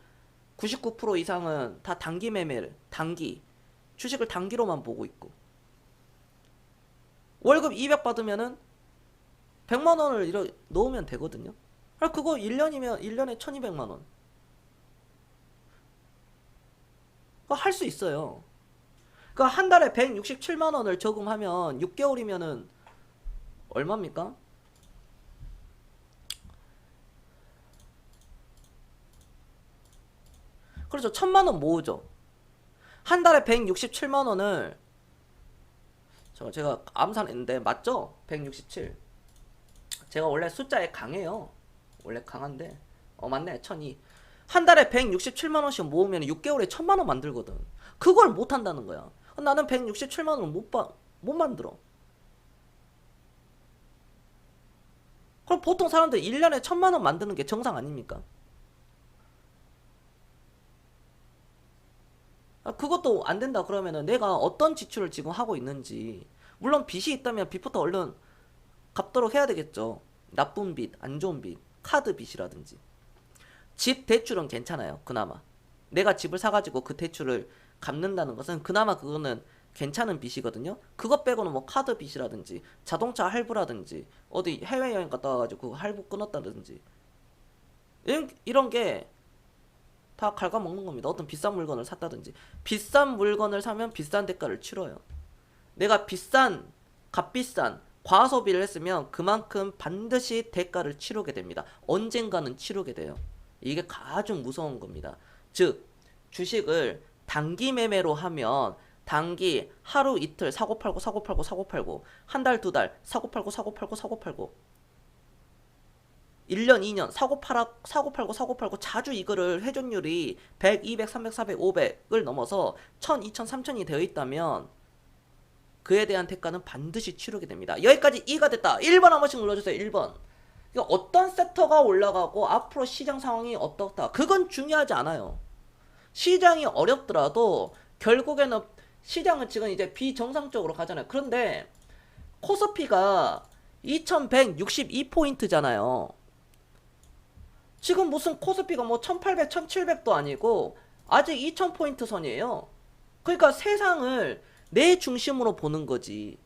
99% 이상은 다 단기 매매를, 단기 주식을 단기로만 보고 있고, 월급 200 받으면은 100만 원을 이렇게 넣으면 되거든요. 그거 1년이면 1년에 1200만 원. 그거 할 수 있어요. 그 한 달에 167만 원을 저금하면 6개월이면은 얼마입니까? 그렇죠. 1000만 원 모으죠. 한 달에 167만 원을 제가 암산했는데 맞죠? 167. 제가 원래 숫자에 강해요. 원래 강한데 맞네. 1002. 한 달에 167만 원씩 모으면 6개월에 1000만 원 만들거든. 그걸 못 한다는 거야. 나는 167만 원을 못 만들어. 그럼 보통 사람들 1년에 1000만 원 만드는 게 정상 아닙니까? 그것도 안 된다 그러면은 내가 어떤 지출을 지금 하고 있는지, 물론 빚이 있다면 빚부터 얼른 갚도록 해야 되겠죠. 나쁜 빚, 안 좋은 빚, 카드 빚이라든지. 집 대출은 괜찮아요. 그나마 내가 집을 사가지고 그 대출을 갚는다는 것은 그나마 그거는 괜찮은 빚이거든요. 그것 빼고는 뭐 카드 빚이라든지 자동차 할부라든지 어디 해외여행 갔다 와가지고 그 할부 끊었다든지 이런 게 다 갉아먹는 겁니다. 어떤 비싼 물건을 샀다든지. 비싼 물건을 사면 비싼 대가를 치러요. 내가 값비싼 과소비를 했으면 그만큼 반드시 대가를 치르게 됩니다. 언젠가는 치르게 돼요. 이게 가장 무서운 겁니다. 즉, 주식을 단기 매매로 하면 단기 하루 이틀 사고 팔고 한 달 두 달 사고 팔고 1년 2년 사고 팔고 자주 이거를 회전율이 100, 200, 300, 400, 500을 넘어서 1000, 2000, 3000이 되어 있다면 그에 대한 대가는 반드시 치르게 됩니다. 여기까지 이해가 됐다. 1번 한 번씩 눌러주세요. 1번. 어떤 섹터가 올라가고 앞으로 시장 상황이 어떻다. 그건 중요하지 않아요. 시장이 어렵더라도 결국에는 시장은 지금 이제 비정상적으로 가잖아요. 그런데 코스피가 2162포인트잖아요. 지금 무슨 코스피가 뭐 1800, 1700도 아니고 아직 2000포인트 선이에요. 그러니까 세상을 내 중심으로 보는 거지.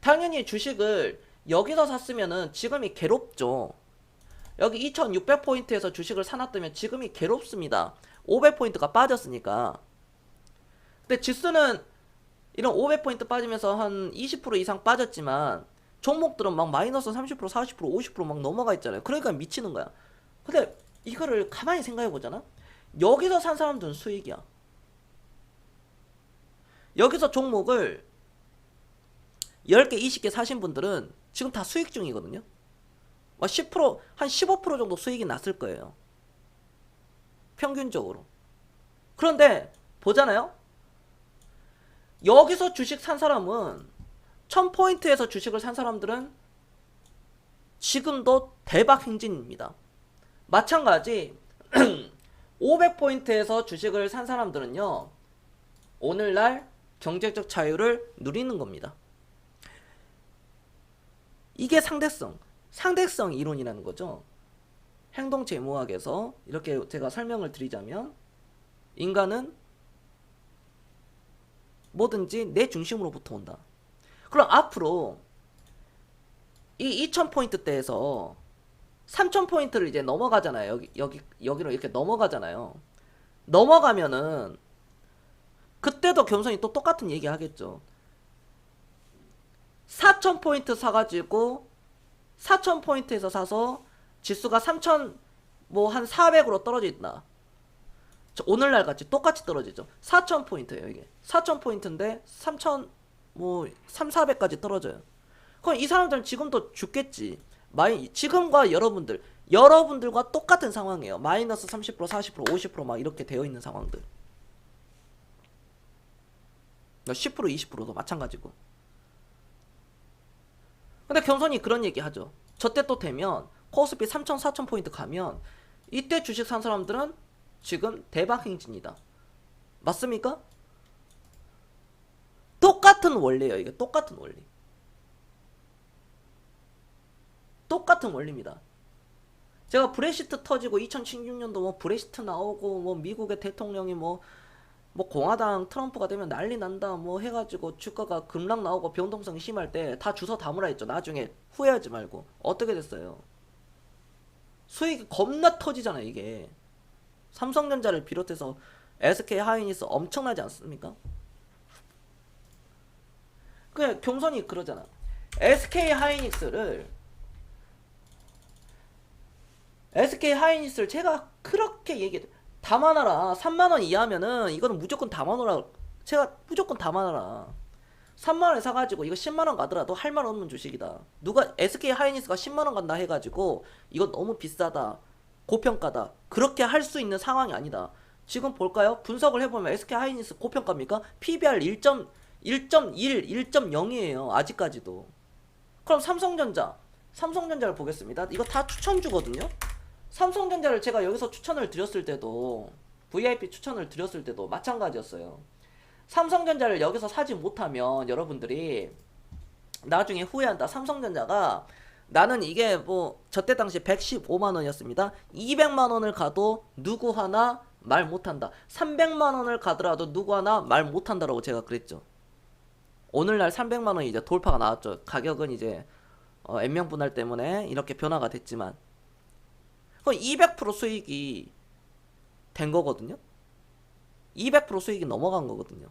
당연히 주식을 여기서 샀으면은 지금이 괴롭죠. 여기 2600포인트에서 주식을 사놨다면 지금이 괴롭습니다. 500포인트가 빠졌으니까. 근데 지수는 이런 500포인트 빠지면서 한 20% 이상 빠졌지만 종목들은 막 마이너스 30%, 40%, 50%막 넘어가 있잖아요. 그러니까 미치는 거야. 근데 이거를 가만히 생각해 보잖아. 여기서 산 사람들은 수익이야. 여기서 종목을 10개, 20개 사신 분들은 지금 다 수익 중이거든요. 10%, 한 15% 정도 수익이 났을 거예요. 평균적으로. 그런데 보잖아요. 여기서 주식 산 사람은 1000포인트에서 주식을 산 사람들은 지금도 대박 행진입니다. 마찬가지 500포인트에서 주식을 산 사람들은요. 오늘날 경제적 자유를 누리는 겁니다. 이게 상대성 이론이라는 거죠. 행동재무학에서 이렇게 제가 설명을 드리자면 인간은 뭐든지 내 중심으로부터 온다. 그럼 앞으로 이 2000포인트대에서 3000포인트를 이제 넘어가잖아요. 여기로 이렇게 넘어가잖아요. 넘어가면은 그때도 겸손히 또 똑같은 얘기 하겠죠. 4000포인트 사가지고 4000포인트에서 사서 지수가 3000 뭐 한 400으로 떨어져 있다. 오늘날 같이 똑같이 떨어지죠. 4000포인트예요, 이게. 4000포인트인데 3000 뭐 3, 400까지 떨어져요. 그럼 이 사람들은 지금도 죽겠지. 지금과 여러분들과 똑같은 상황이에요. 마이너스 30%, 40%, 50%막 이렇게 되어 있는 상황들. 10%, 20%도 마찬가지고. 근데 겸손히 그런 얘기 하죠. 저때 또 되면 코스피 3000, 4000포인트 가면 이때 주식 산 사람들은 지금 대박 행진이다. 맞습니까? 똑같은 원리예요. 이게 똑같은 원리. 똑같은 원리입니다. 제가 브렉시트 터지고 2016년도 뭐 브렉시트 나오고 뭐 미국의 대통령이 뭐 공화당 트럼프가 되면 난리 난다 뭐 해가지고 주가가 급락 나오고 변동성이 심할 때 다 주워 담으라 했죠. 나중에 후회하지 말고. 어떻게 됐어요? 수익이 겁나 터지잖아요, 이게. 삼성전자를 비롯해서 SK 하이닉스 엄청나지 않습니까? 그냥 경선이 그러잖아. SK 하이닉스를 제가 그렇게 얘기해. 담아놔라. 3만원 이하면은 이거는 무조건 담아놓으라. 제가 무조건 담아놔라. 3만원에 사가지고 이거 10만원 가더라도 할 말 없는 주식이다. 누가 SK 하이닉스가 10만원 간다 해가지고 이거 너무 비싸다, 고평가다, 그렇게 할 수 있는 상황이 아니다. 지금 볼까요? 분석을 해보면 SK 하이닉스 고평가입니까? PBR 1.1, 1.0이에요. 아직까지도. 그럼 삼성전자를 보겠습니다. 이거 다 추천주거든요. 삼성전자를 제가 여기서 추천을 드렸을 때도, VIP 추천을 드렸을 때도 마찬가지였어요. 삼성전자를 여기서 사지 못하면 여러분들이 나중에 후회한다. 삼성전자가 나는 이게 뭐 저때 당시 115만원이었습니다. 200만원을 가도 누구 하나 말 못한다. 300만원을 가더라도 누구 하나 말 못한다라고 제가 그랬죠. 오늘날 300만원이 이제 돌파가 나왔죠. 가격은 이제 N명 분할 때문에 이렇게 변화가 됐지만, 그럼 200% 수익이 된 거거든요. 200% 수익이 넘어간 거거든요.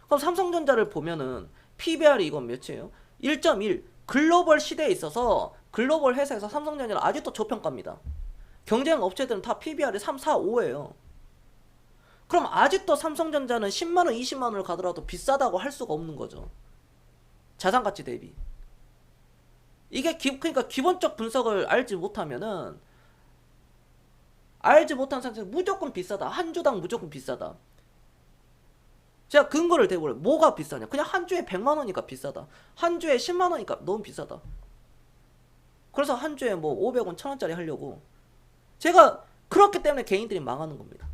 그럼 삼성전자를 보면은 PBR이 이건 몇이에요? 1.1. 글로벌 시대에 있어서 글로벌 회사에서 삼성전자를 아직도 저평가입니다. 경쟁 업체들은 다 PBR이 3, 4, 5예요. 그럼 아직도 삼성전자는 10만원, 20만원을 가더라도 비싸다고 할 수가 없는 거죠. 자산가치 대비. 이게 그러니까 기본적 분석을 알지 못하면은, 알지 못한 상태에서 무조건 비싸다. 한 주당 무조건 비싸다. 제가 근거를 대고 그래요. 뭐가 비싸냐? 그냥 한 주에 100만원이니까 비싸다. 한 주에 10만원이니까 너무 비싸다. 그래서 한 주에 뭐 500원, 1000원짜리 하려고. 제가 그렇기 때문에 개인들이 망하는 겁니다.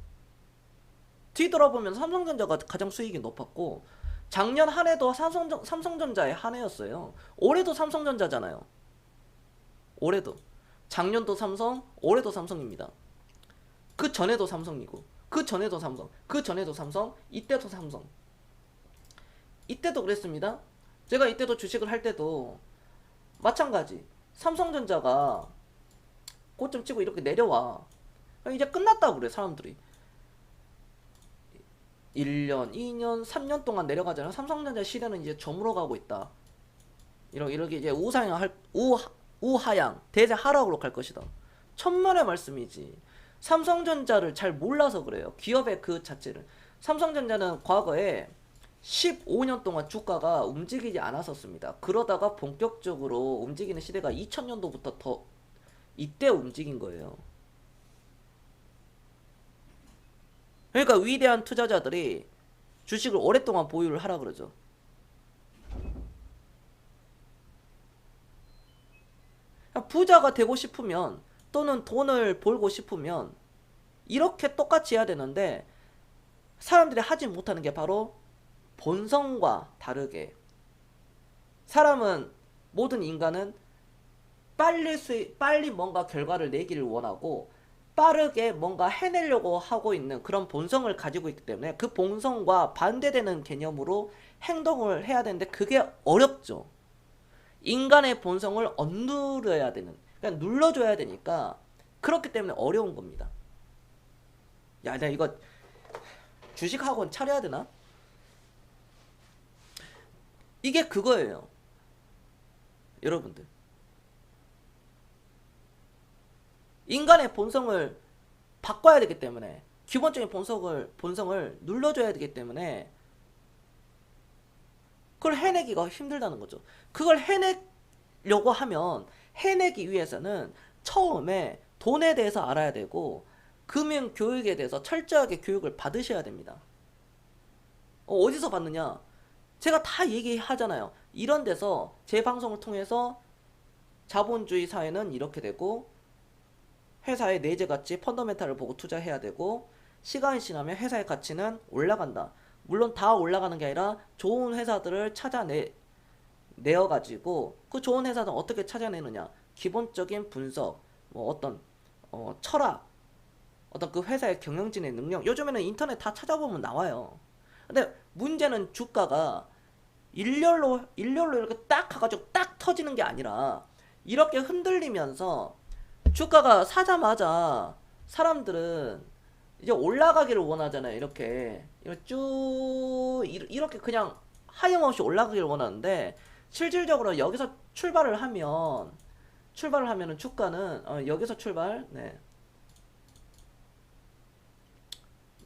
뒤돌아보면 삼성전자가 가장 수익이 높았고, 작년 한 해도 삼성전자의 한 해였어요. 올해도 삼성전자잖아요. 올해도. 작년도 삼성, 올해도 삼성입니다. 그 전에도 삼성이고, 그 전에도 삼성, 그 전에도 삼성, 이때도 삼성. 이때도 그랬습니다. 제가 이때도 주식을 할 때도 마찬가지. 삼성전자가 고점 치고 이렇게 내려와. 이제 끝났다고 그래, 사람들이. 1년, 2년, 3년 동안 내려가잖아요. 삼성전자 시대는 이제 저물어 가고 있다. 이렇게 이제 우하향, 대세 하락으로 갈 것이다. 천만의 말씀이지. 삼성전자를 잘 몰라서 그래요. 기업의 그 자체를. 삼성전자는 과거에 15년 동안 주가가 움직이지 않았었습니다. 그러다가 본격적으로 움직이는 시대가 2000년도부터 더 이때 움직인 거예요. 그러니까 위대한 투자자들이 주식을 오랫동안 보유를 하라 그러죠. 부자가 되고 싶으면, 또는 돈을 벌고 싶으면 이렇게 똑같이 해야 되는데, 사람들이 하지 못하는 게 바로 본성과 다르게, 모든 인간은 빨리 뭔가 결과를 내기를 원하고 빠르게 뭔가 해내려고 하고 있는 그런 본성을 가지고 있기 때문에, 그 본성과 반대되는 개념으로 행동을 해야 되는데 그게 어렵죠. 인간의 본성을 억누려야 되는, 그러니까 눌러줘야 되니까, 그렇기 때문에 어려운 겁니다. 야, 내가 이거 주식학원 차려야 되나? 이게 그거예요, 여러분들. 인간의 본성을 바꿔야 되기 때문에, 기본적인 본성을 눌러줘야 되기 때문에 그걸 해내기가 힘들다는 거죠. 그걸 해내려고 하면, 해내기 위해서는 처음에 돈에 대해서 알아야 되고, 금융 교육에 대해서 철저하게 교육을 받으셔야 됩니다. 어디서 받느냐? 제가 다 얘기하잖아요. 이런 데서, 제 방송을 통해서 자본주의 사회는 이렇게 되고, 회사의 내재 가치, 펀더멘탈을 보고 투자해야 되고, 시간이 지나면 회사의 가치는 올라간다. 물론 다 올라가는 게 아니라 좋은 회사들을 내어가지고, 그 좋은 회사들 어떻게 찾아내느냐? 기본적인 분석, 뭐 어떤 철학, 어떤 그 회사의 경영진의 능력. 요즘에는 인터넷 다 찾아보면 나와요. 근데 문제는 주가가 일렬로 이렇게 딱 가가지고 딱 터지는 게 아니라, 이렇게 흔들리면서 주가가 사자마자 사람들은 이제 올라가기를 원하잖아요. 이렇게 이렇게 그냥 하염없이 올라가기를 원하는데, 실질적으로 여기서 출발을 하면은 주가는 여기서 출발, 네.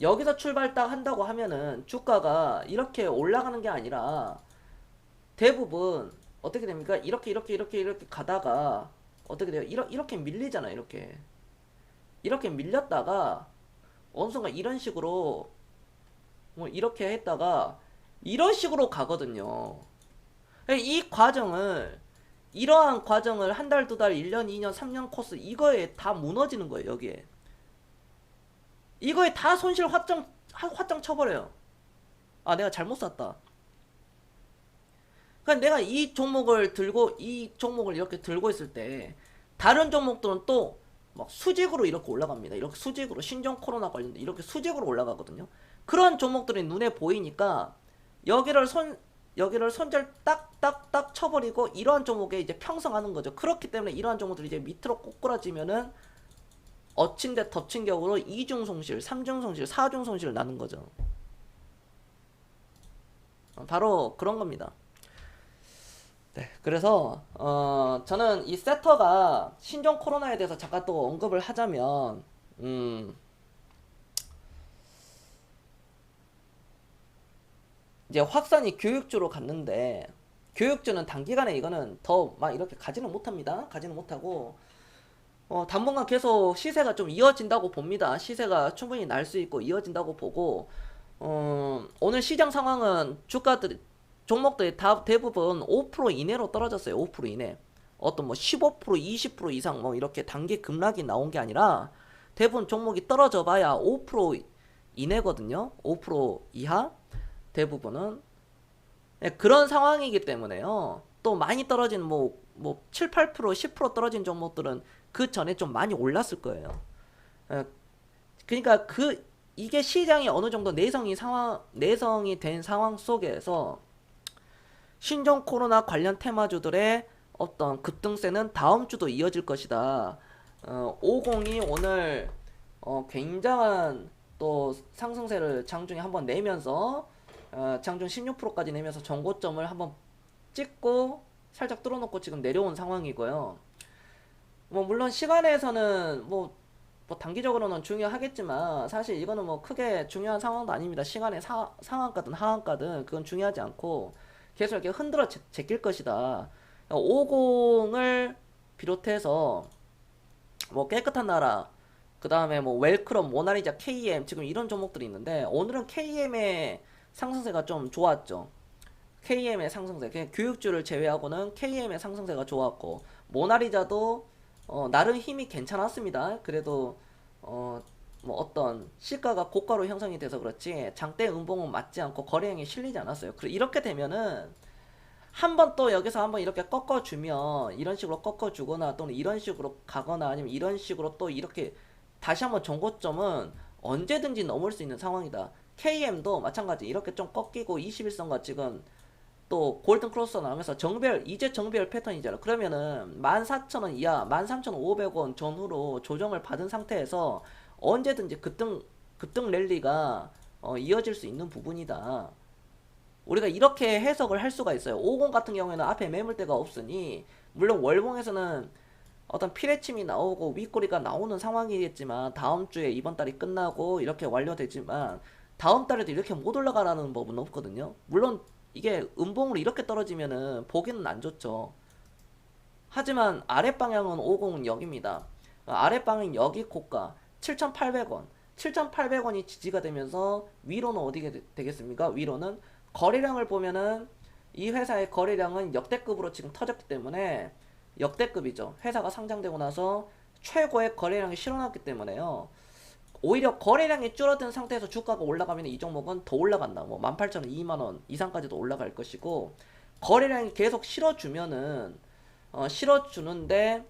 여기서 출발 딱 한다고 하면은 주가가 이렇게 올라가는 게 아니라, 대부분 어떻게 됩니까? 이렇게 가다가 어떻게 돼요? 이렇게 밀리잖아요. 이렇게 밀렸다가 어느 순간 이런 식으로 뭐 이렇게 했다가 이런 식으로 가거든요. 이러한 과정을 한 달, 두 달, 1년, 2년, 3년 코스, 이거에 다 무너지는 거예요. 여기에 이거에 다 손실 확정 쳐버려요. 아, 내가 잘못 샀다. 그러니까 내가 이 종목을 이렇게 들고 있을 때, 다른 종목들은 또 막 수직으로 이렇게 올라갑니다. 이렇게 수직으로, 신종 코로나 관련된 이렇게 수직으로 올라가거든요. 그런 종목들이 눈에 보이니까 여기를 손절 딱딱딱 쳐버리고, 이러한 종목에 이제 평성하는 거죠. 그렇기 때문에 이러한 종목들이 이제 밑으로 꼬꾸라지면은 엎친 데 덮친 격으로 2중 손실, 3중 손실, 4중 손실을 나는 거죠. 바로 그런 겁니다. 네, 그래서 저는 이 세터가 신종 코로나에 대해서 잠깐 또 언급을 하자면 이제 확산이 교육주로 갔는데 교육주는 단기간에 이거는 더 막 이렇게 가지는 못합니다. 가지는 못하고 당분간 계속 시세가 좀 이어진다고 봅니다. 시세가 충분히 날 수 있고 이어진다고 보고 오늘 시장 상황은 주가들이 종목들이 다 대부분 5% 이내로 떨어졌어요. 5% 이내. 어떤 뭐 15%, 20% 이상 뭐 이렇게 단기 급락이 나온 게 아니라 대부분 종목이 떨어져 봐야 5% 이내거든요. 5% 이하 대부분은. 네, 그런 상황이기 때문에요. 또 많이 떨어진 뭐 7, 8%, 10% 떨어진 종목들은 그 전에 좀 많이 올랐을 거예요. 예, 그러니까 이게 시장이 어느 정도 내성이 된 상황 속에서 신종 코로나 관련 테마주들의 어떤 급등세는 다음 주도 이어질 것이다. 50이 오늘 굉장한 또 상승세를 장중에 한번 내면서 장중 16%까지 내면서 전고점을 한번 찍고 살짝 뚫어놓고 지금 내려온 상황이고요. 뭐 물론 시간에서는 뭐 단기적으로는 중요하겠지만 사실 이거는 뭐 크게 중요한 상황도 아닙니다. 시간의 상한가든 하한가든 그건 중요하지 않고 계속 이렇게 흔들어 제낄 것이다. 50을 비롯해서 뭐 깨끗한 나라, 그 다음에 뭐 웰크롬, 모나리자, KM 지금 이런 종목들이 있는데 오늘은 KM의 상승세가 좀 좋았죠. KM의 상승세, 그냥 교육주를 제외하고는 KM의 상승세가 좋았고 모나리자도 나름 힘이 괜찮았습니다. 그래도 뭐 어떤 시가가 고가로 형성이 돼서 그렇지 장대 음봉은 맞지 않고 거래량이 실리지 않았어요. 이렇게 되면은 한번 또 여기서 한번 이렇게 꺾어주면 이런 식으로 꺾어주거나 또는 이런 식으로 가거나 아니면 이런 식으로 또 이렇게 다시 한번 정고점은 언제든지 넘을 수 있는 상황이다. KM도 마찬가지 이렇게 좀 꺾이고 21선과 지금 또 골든 크로스 나오면서 이제 정배열 패턴이잖아. 그러면은 14,000원 이하 13,500원 전후로 조정을 받은 상태에서 언제든지 급등 랠리가 이어질 수 있는 부분이다. 우리가 이렇게 해석을 할 수가 있어요. 50 같은 경우에는 앞에 매물대가 없으니 물론 월봉에서는 어떤 피레침이 나오고 윗꼬리가 나오는 상황이겠지만 다음 주에 이번 달이 끝나고 이렇게 완료되지만 다음 달에도 이렇게 못 올라가라는 법은 없거든요. 물론 이게 음봉으로 이렇게 떨어지면은 보기는 안 좋죠. 하지만 아랫방향은 50은 여기입니다. 아랫방향 여기 고가 7,800원 7,800원이 지지가 되면서 위로는 어디게 되겠습니까? 위로는 거래량을 보면은 이 회사의 거래량은 역대급으로 지금 터졌기 때문에 역대급이죠. 회사가 상장되고 나서 최고의 거래량이 실어났기 때문에요. 오히려 거래량이 줄어든 상태에서 주가가 올라가면 이 종목은 더 올라간다. 뭐 18,000원, 2만원 이상까지도 올라갈 것이고 거래량이 계속 실어주면은 실어주는데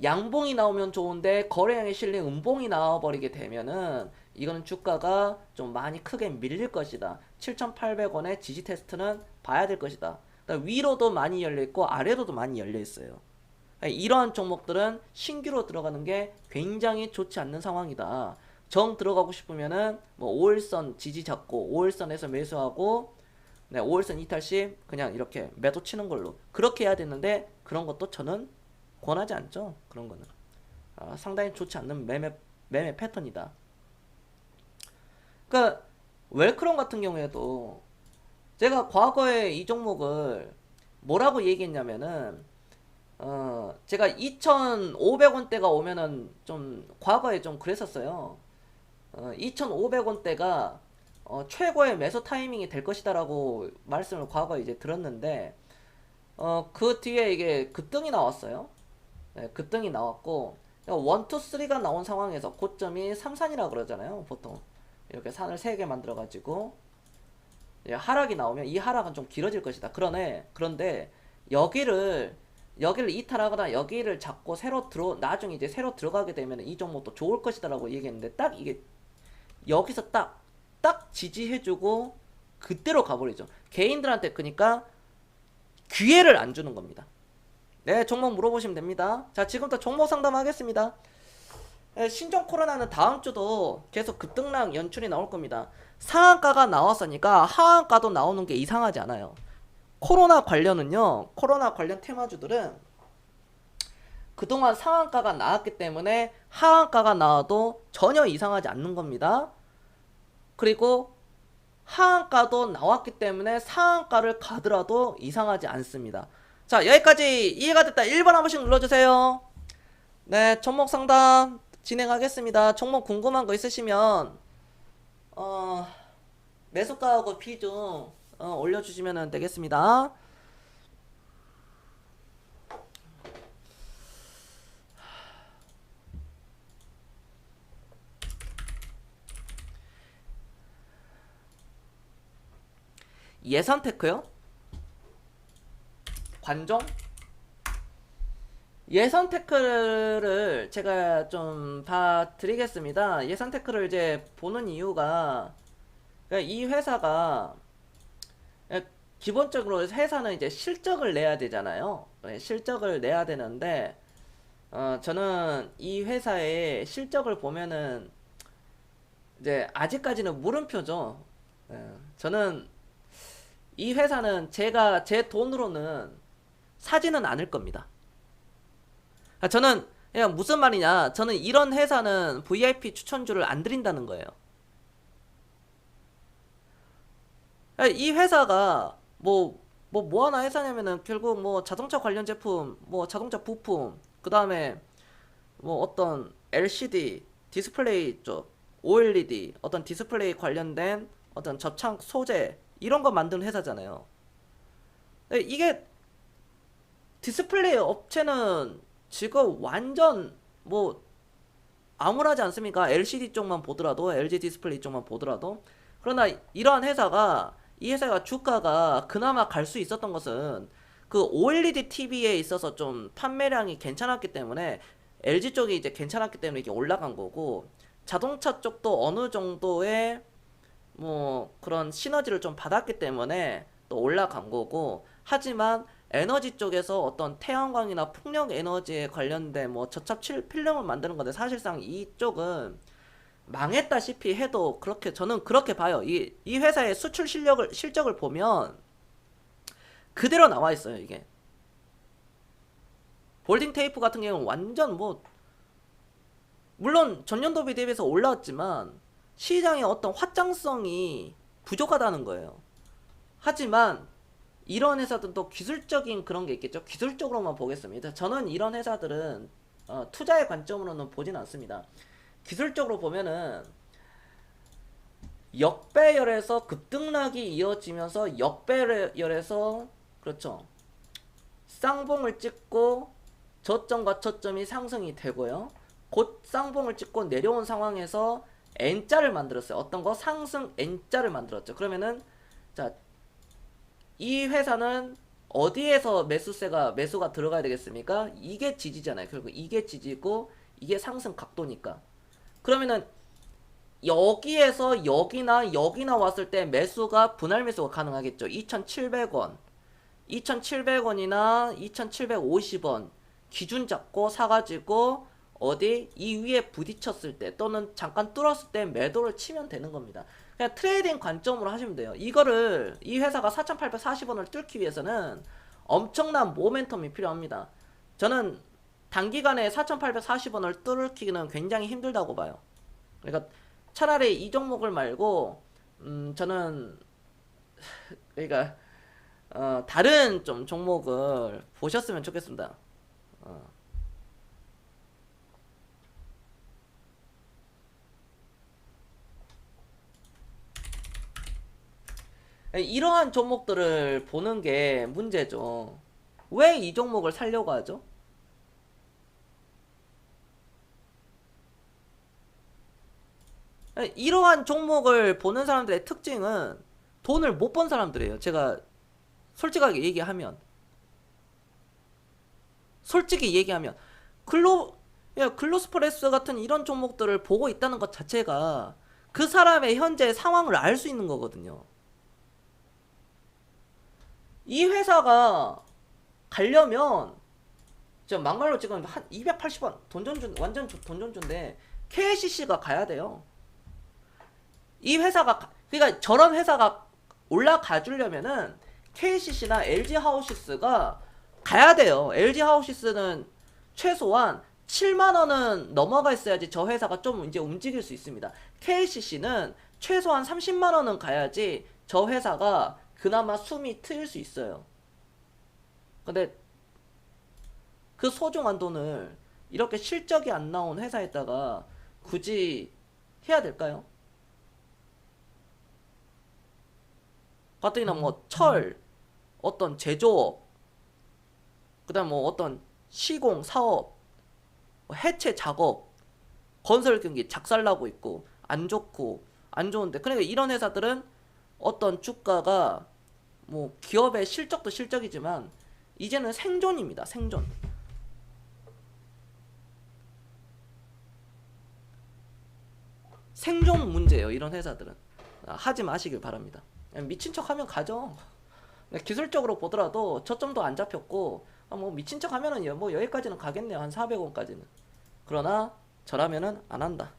양봉이 나오면 좋은데 거래량이 실린 음봉이 나와버리게 되면은 이거는 주가가 좀 많이 크게 밀릴 것이다. 7,800원의 지지 테스트는 봐야 될 것이다. 그러니까 위로도 많이 열려있고 아래로도 많이 열려있어요. 이러한 종목들은 신규로 들어가는 게 굉장히 좋지 않는 상황이다. 정 들어가고 싶으면은 뭐 5일선 지지 잡고 5일선에서 매수하고 5일선 이탈 시 그냥 이렇게 매도 치는 걸로 그렇게 해야 되는데 그런 것도 저는 권하지 않죠. 그런 거는 상당히 좋지 않는 매매 패턴이다. 그러니까 웰크롬 같은 경우에도 제가 과거에 이 종목을 뭐라고 얘기했냐면은 제가 2,500원대가 오면은 좀 과거에 좀 그랬었어요. 2,500원대가 최고의 매수 타이밍이 될 것이다라고 말씀을 과거에 이제 들었는데 그 뒤에 이게 급등이 나왔어요. 네, 급등이 나왔고 1, 2, 3가 나온 상황에서 고점이 3산이라 그러잖아요. 보통 이렇게 산을 3개 만들어 가지고 하락이 나오면 이 하락은 좀 길어질 것이다. 그런데 여기를 이탈하거나 여기를 잡고 나중에 이제 새로 들어가게 되면 이 종목도 좋을 것이다라고 얘기했는데 딱 이게 여기서 딱 지지해주고 그대로 가버리죠. 개인들한테 그러니까 기회를 안 주는 겁니다. 네, 종목 물어보시면 됩니다. 자, 지금부터 종목 상담하겠습니다. 신종 코로나는 다음 주도 계속 급등락 연출이 나올 겁니다. 상한가가 나왔으니까 하한가도 나오는 게 이상하지 않아요. 코로나 관련은요, 코로나 관련 테마주들은 그동안 상한가가 나왔기 때문에 하한가가 나와도 전혀 이상하지 않는 겁니다. 그리고 하한가도 나왔기 때문에 상한가를 가더라도 이상하지 않습니다. 자, 여기까지 이해가 됐다. 1번 한 번씩 눌러주세요. 네, 종목 상담 진행하겠습니다. 종목 궁금한 거 있으시면 매수가하고 비중 올려주시면 되겠습니다. 예선테크요? 관종? 예선테크를 제가 좀 봐드리겠습니다. 예선테크를 이제 보는 이유가, 그러니까 이 회사가 기본적으로 회사는 이제 실적을 내야 되잖아요. 실적을 내야 되는데 저는 이 회사의 실적을 보면은 이제 아직까지는 물음표죠. 저는 이 회사는 제가 제 돈으로는 사지는 않을 겁니다. 저는 그냥 무슨 말이냐, 저는 이런 회사는 VIP 추천주를 안 드린다는 거예요. 이 회사가 뭐 하나 회사냐면은 결국 뭐 자동차 관련 제품, 뭐 자동차 부품, 그 다음에 뭐 어떤 LCD 디스플레이 쪽, OLED 어떤 디스플레이 관련된 어떤 접착 소재 이런 거 만드는 회사잖아요. 이게 디스플레이 업체는 지금 완전 뭐 암울하지 않습니까? LCD 쪽만 보더라도, LG 디스플레이 쪽만 보더라도. 그러나 이러한 회사가, 이 회사가 주가가 그나마 갈 수 있었던 것은 그 OLED TV에 있어서 좀 판매량이 괜찮았기 때문에, LG 쪽이 이제 괜찮았기 때문에 이게 올라간 거고, 자동차 쪽도 어느 정도의 뭐 그런 시너지를 좀 받았기 때문에 또 올라간 거고, 하지만 에너지 쪽에서 어떤 태양광이나 풍력 에너지에 관련된 뭐 저착 필름을 만드는 건데, 사실상 이쪽은 망했다시피 해도 그렇게, 저는 그렇게 봐요. 이 회사의 수출 실적을 보면 그대로 나와 있어요, 이게. 볼딩 테이프 같은 경우는 완전 뭐, 물론 전년도 대비해서 올라왔지만 시장의 어떤 확장성이 부족하다는 거예요. 하지만 이런 회사들도 기술적인 그런 게 있겠죠. 기술적으로만 보겠습니다. 저는 이런 회사들은 투자의 관점으로는 보진 않습니다. 기술적으로 보면은 역배열에서 급등락이 이어지면서 역배열에서, 그렇죠, 쌍봉을 찍고 저점과 저점이 상승이 되고요. 곧 쌍봉을 찍고 내려온 상황에서 N자를 만들었어요. 어떤 거? 상승 N자를 만들었죠. 그러면은 자, 이 회사는 어디에서 매수가 들어가야 되겠습니까? 이게 지지잖아요. 결국 이게 지지고 이게 상승 각도니까. 그러면은 여기에서 여기나 왔을 때 매수가, 분할 매수가 가능하겠죠. 2,700원 2,700원이나 2,750원 기준 잡고 사가지고 어디 이 위에 부딪혔을 때 또는 잠깐 뚫었을 때 매도를 치면 되는 겁니다. 그냥 트레이딩 관점으로 하시면 돼요. 이거를, 이 회사가 4,840원을 뚫기 위해서는 엄청난 모멘텀이 필요합니다. 저는 단기간에 4,840원을 뚫기는 굉장히 힘들다고 봐요. 그러니까 차라리 이 종목을 말고 저는 그러니까 다른 좀 종목을 보셨으면 좋겠습니다. 이러한 종목들을 보는 게 문제죠. 왜 이 종목을 살려고 하죠? 이러한 종목을 보는 사람들의 특징은 돈을 못 번 사람들이에요. 제가 솔직하게 얘기하면, 글로스프레스 같은 이런 종목들을 보고 있다는 것 자체가 그 사람의 현재 상황을 알 수 있는 거거든요. 이 회사가 가려면 지금 막말로 지금 한 280원 돈전주 완전 돈전주인데 KCC가 가야 돼요. 이 회사가 그러니까 저런 회사가 올라가 주려면은 KCC나 LG 하우시스가 가야 돼요. LG 하우시스는 최소한 7만 원은 넘어가 있어야지 저 회사가 좀 이제 움직일 수 있습니다. KCC는 최소한 30만 원은 가야지 저 회사가 그나마 숨이 트일 수 있어요. 근데 그 소중한 돈을 이렇게 실적이 안 나온 회사에다가 굳이 해야 될까요? 가뜩이나 뭐 철, 어떤 제조업, 그다음 뭐 어떤 시공 사업, 뭐 해체 작업, 건설 경기 작살나고 있고 안 좋고 안 좋은데 그러니까 이런 회사들은 어떤 주가가 뭐 기업의 실적도 실적이지만 이제는 생존입니다. 생존. 생존 문제예요. 이런 회사들은 하지 마시길 바랍니다. 미친 척하면 가죠. 기술적으로 보더라도 저점도 안 잡혔고 뭐 미친 척하면은 뭐 여기까지는 가겠네요. 한 400원까지는. 그러나 저라면은 안 한다.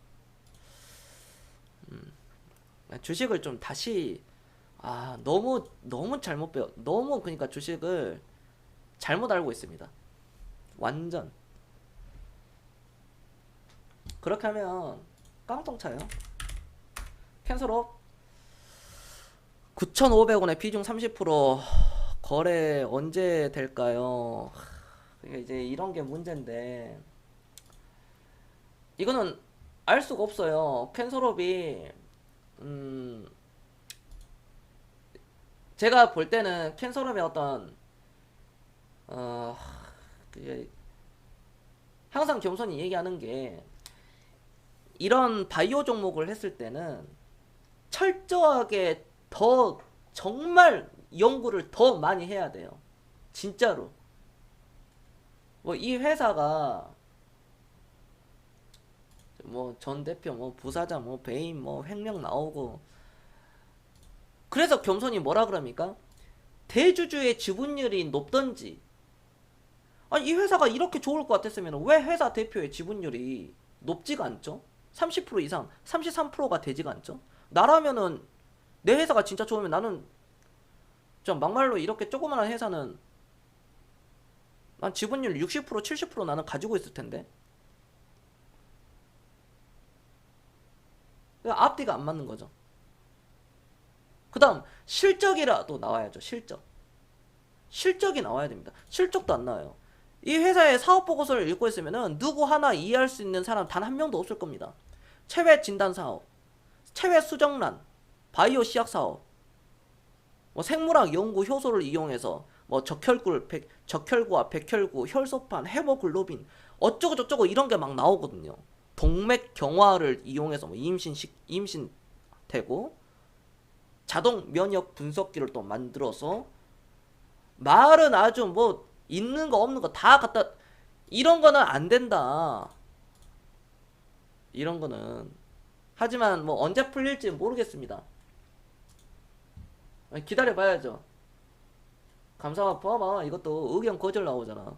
주식을 좀 다시 너무 잘못 너무 그러니까 주식을 잘못 알고 있습니다. 완전 그렇게 하면 깡통 차요. 캔슬업 9,500원에 비중 30% 거래 언제 될까요? 그러니까 이제 이런 게 문제인데 이거는 알 수가 없어요. 캔슬업이 제가 볼 때는 캔슬업의 어떤 그게 항상 겸손히 얘기하는 게 이런 바이오 종목을 했을 때는 철저하게 더 정말 연구를 더 많이 해야 돼요. 진짜로. 뭐 이 회사가 뭐 전 대표 뭐 부사장 뭐 배임 뭐 횡령 나오고 그래서 겸손히 뭐라 그럽니까? 대주주의 지분율이 높던지 아니 이 회사가 이렇게 좋을 것 같았으면 왜 회사 대표의 지분율이 높지가 않죠? 30% 이상 33%가 되지가 않죠? 나라면은 내 회사가 진짜 좋으면 나는 좀 막말로 이렇게 조그만한 회사는 난 지분율 60% 70% 나는 가지고 있을 텐데 앞뒤가 안 맞는 거죠. 그 다음 실적이라도 나와야죠. 실적이 나와야 됩니다. 실적도 안 나와요. 이 회사의 사업 보고서를 읽고 있으면은 누구 하나 이해할 수 있는 사람 단 한 명도 없을 겁니다. 체외 진단 사업, 체외 수정란, 바이오 시약 사업, 뭐 생물학 연구 효소를 이용해서 뭐 적혈구와 백혈구, 혈소판, 헤모글로빈 어쩌고 저쩌고 이런 게 막 나오거든요. 동맥 경화를 이용해서 뭐 임신 되고 자동 면역 분석기를 또 만들어서 말은 아주 뭐 있는 거 없는 거 다 갖다 이런 거는 안 된다. 이런 거는 하지만 뭐 언제 풀릴지 모르겠습니다. 기다려 봐야죠. 감사가 봐봐 이것도 의견 거절 나오잖아.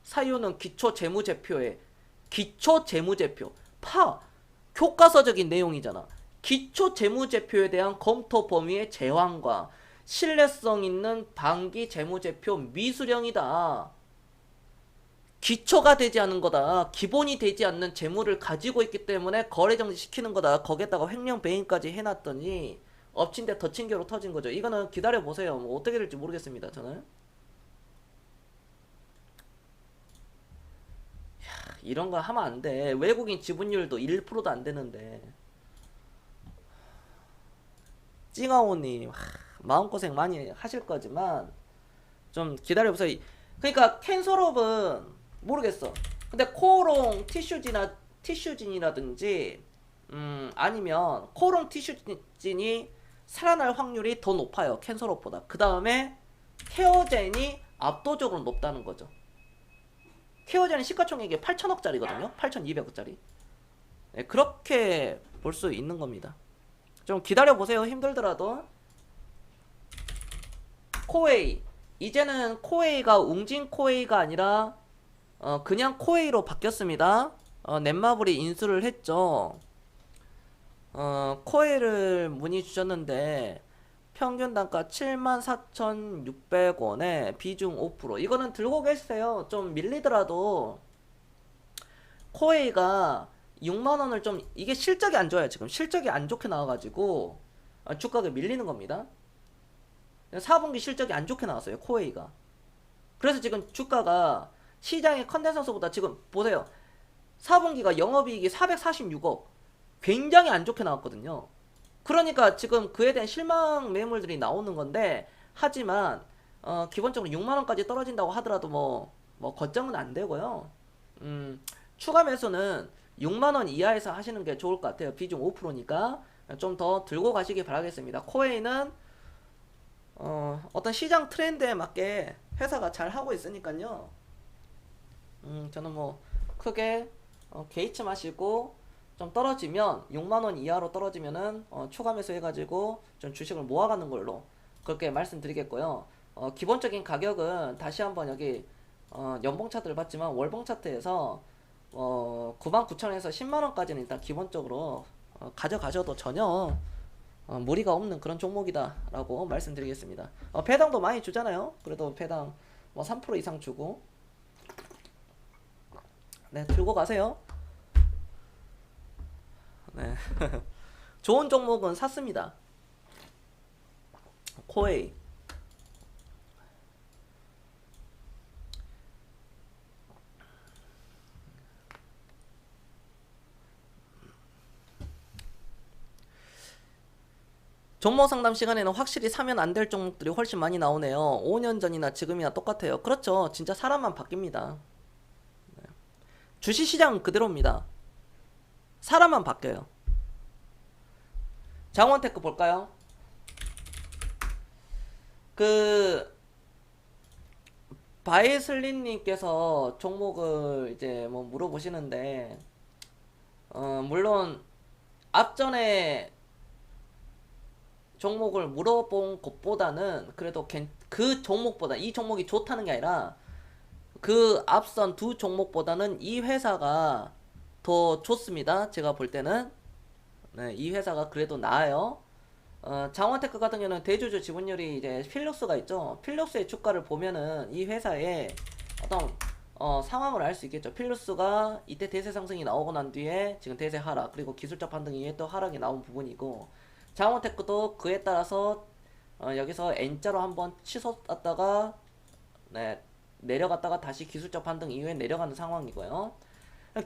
사유는 기초 재무제표에 기초 재무제표 교과서적인 내용이잖아. 기초 재무제표에 대한 검토 범위의 제한과 신뢰성 있는 반기 재무제표 미수령이다. 기초가 되지 않은 거다. 기본이 되지 않는 재무를 가지고 있기 때문에 거래 정지 시키는 거다. 거기에다가 횡령 배임까지 해놨더니 엎친 데 덧친 겨로 터진 거죠. 이거는 기다려 보세요. 뭐 어떻게 될지 모르겠습니다. 저는 이런 거 하면 안 돼. 외국인 지분율도 1%도 안 되는데. 찡아오님 마음고생 많이 하실 거지만 좀 기다려보세요. 그러니까 캔솔업은 모르겠어. 근데 코오롱 티슈진이라든지 아니면 코오롱 티슈진이 살아날 확률이 더 높아요. 캔솔업보다. 그 다음에 케어젠이 압도적으로 높다는 거죠. 케어젠은 시가총액이 8천억짜리거든요. 8,200억짜리. 네, 그렇게 볼 수 있는 겁니다. 좀 기다려보세요. 힘들더라도. 코웨이 이제는 코웨이가 웅진 코웨이가 아니라 그냥 코웨이로 바뀌었습니다. 넷마블이 인수를 했죠. 코웨이를 문의 주셨는데 평균 단가 74,600원에 비중 5%. 이거는 들고 계세요. 좀 밀리더라도 코웨이가 6만원을 좀, 이게 실적이 안 좋아요. 지금 실적이 안 좋게 나와가지고 주가가 밀리는 겁니다. 4분기 실적이 안 좋게 나왔어요, 코웨이가. 그래서 지금 주가가 시장의 컨센서스보다, 지금 보세요, 4분기가 영업이익이 446억, 굉장히 안 좋게 나왔거든요. 그러니까 지금 그에 대한 실망 매물들이 나오는 건데, 하지만 기본적으로 6만원까지 떨어진다고 하더라도 뭐 걱정은 안 되고요. 추가 매수는 6만원 이하에서 하시는 게 좋을 것 같아요. 비중 5%니까 좀 더 들고 가시기 바라겠습니다. 코웨이는 어떤 시장 트렌드에 맞게 회사가 잘 하고 있으니까요. 저는 뭐 크게 개의치 마시고, 좀 떨어지면 6만원 이하로 떨어지면은 추가 매수 해가지고 좀 주식을 모아가는 걸로 그렇게 말씀드리겠고요. 기본적인 가격은 다시 한번 여기 연봉 차트를 봤지만 월봉 차트에서 99,000원에서 10만원까지는 일단 기본적으로 가져가셔도 전혀 무리가 없는 그런 종목이다 라고 말씀드리겠습니다. 배당도 많이 주잖아요. 그래도 배당 뭐 3% 이상 주고, 네, 들고 가세요. 네. 좋은 종목은 샀습니다. 코웨이. 종목 상담 시간에는 확실히 사면 안 될 종목들이 훨씬 많이 나오네요. 5년 전이나 지금이나 똑같아요. 그렇죠. 진짜 사람만 바뀝니다. 주식시장은 그대로입니다. 사람만 바뀌어요. 장원테크 볼까요? 그 바이슬린님께서 종목을 이제 뭐 물어보시는데, 물론 앞전에 종목을 물어본 것보다는 그래도 그 종목보다, 이 종목이 좋다는 게 아니라 그 앞선 두 종목보다는 이 회사가 더 좋습니다. 제가 볼 때는. 네, 이 회사가 그래도 나아요. 장원테크 같은 경우는 대주주 지분율이 이제 필룩스가 있죠. 필룩스의 주가를 보면은 이 회사의 어떤 상황을 알 수 있겠죠. 필룩스가 이때 대세 상승이 나오고 난 뒤에 지금 대세 하락, 그리고 기술적 반등 이후에 또 하락이 나온 부분이고, 장원테크도 그에 따라서 여기서 N자로 한번 치솟았다가, 네, 내려갔다가 다시 기술적 반등 이후에 내려가는 상황이고요.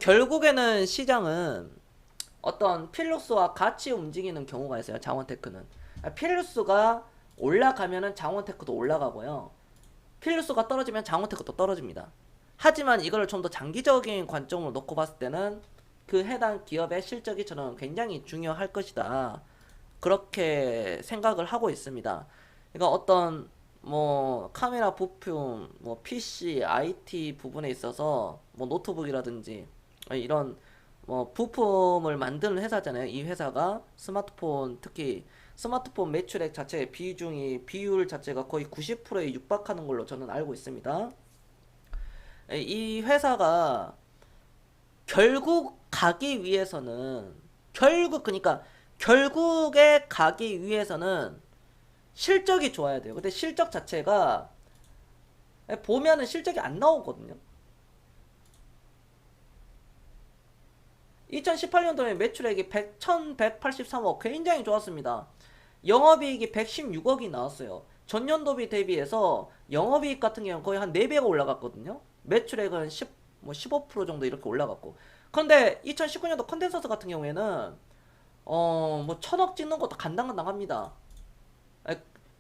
결국에는 시장은 어떤 필로스와 같이 움직이는 경우가 있어요. 장원테크는 필로스가 올라가면은 장원테크도 올라가고요, 필로스가 떨어지면 장원테크도 떨어집니다. 하지만 이거를 좀 더 장기적인 관점으로 놓고 봤을 때는 그 해당 기업의 실적이 저는 굉장히 중요할 것이다, 그렇게 생각을 하고 있습니다. 그러니까 어떤 뭐 카메라 부품, 뭐 PC, IT 부분에 있어서 뭐 노트북이라든지 이런 뭐 부품을 만드는 회사잖아요. 이 회사가 스마트폰, 특히 스마트폰 매출액 자체의 비율 자체가 거의 90%에 육박하는 걸로 저는 알고 있습니다. 이 회사가 결국 가기 위해서는, 그러니까 결국에 가기 위해서는 실적이 좋아야 돼요. 근데 실적 자체가 보면은 실적이 안 나오거든요. 2018년도에 매출액이 1183억, 굉장히 좋았습니다. 영업이익이 116억이 나왔어요. 전년도비 대비해서 영업이익 같은 경우는 거의 한 4배가 올라갔거든요. 매출액은 15% 정도 이렇게 올라갔고. 그런데 2019년도 컨덴서스 같은 경우에는 뭐 1000억 찍는 것도 간당간당합니다.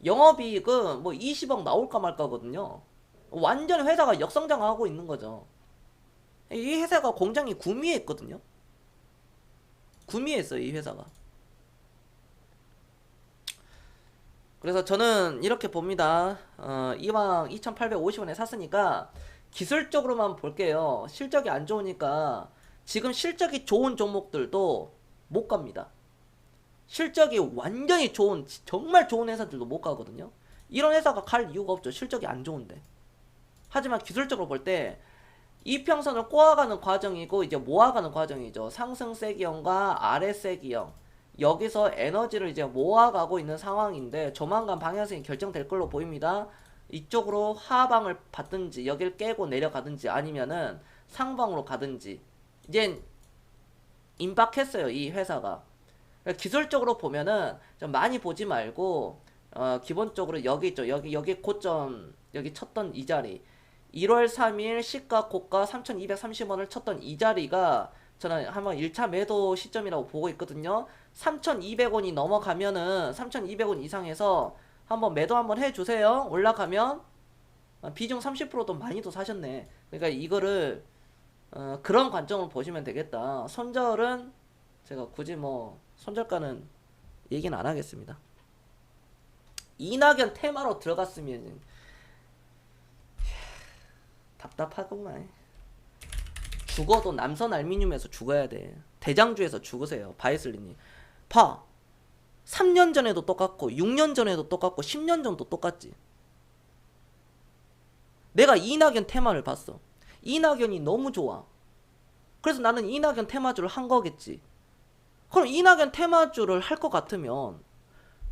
영업이익은 뭐 20억 나올까 말까거든요. 완전히 회사가 역성장하고 있는 거죠. 이 회사가 공장이 구미에 있거든요. 구미에 있어요, 이 회사가. 그래서 저는 이렇게 봅니다. 이왕 2850원에 샀으니까 기술적으로만 볼게요. 실적이 안 좋으니까 지금 실적이 좋은 종목들도 못 갑니다. 실적이 완전히 좋은, 정말 좋은 회사들도 못 가거든요. 이런 회사가 갈 이유가 없죠. 실적이 안 좋은데. 하지만 기술적으로 볼 때 이평선을 꼬아가는 과정이고 이제 모아가는 과정이죠. 상승세기형과 아래세기형, 여기서 에너지를 이제 모아가고 있는 상황인데 조만간 방향성이 결정될 걸로 보입니다. 이쪽으로 하방을 받든지 여기를 깨고 내려가든지 아니면은 상방으로 가든지 이제 임박했어요, 이 회사가. 기술적으로 보면은 좀 많이 보지 말고 기본적으로 여기 있죠. 여기 고점, 여기 쳤던 이 자리, 1월 3일 시가 고가 3,230원을 쳤던 이 자리가 저는 한번 1차 매도 시점이라고 보고 있거든요. 3,200원이 넘어가면은 3,200원 이상에서 한번 매도 한번 해주세요. 올라가면 비중 30%도 많이도 사셨네. 그러니까 이거를 그런 관점으로 보시면 되겠다. 손절은 제가 굳이 뭐 손절가는 얘기는 안 하겠습니다. 이낙연 테마로 들어갔으면 답답하구만. 죽어도 남선 알미늄에서 죽어야 돼. 대장주에서 죽으세요. 바이슬리님. 봐. 3년 전에도 똑같고 6년 전에도 똑같고 10년 전도 똑같지. 내가 이낙연 테마를 봤어. 이낙연이 너무 좋아. 그래서 나는 이낙연 테마주를 한 거겠지. 그럼 이낙연 테마주를 할 것 같으면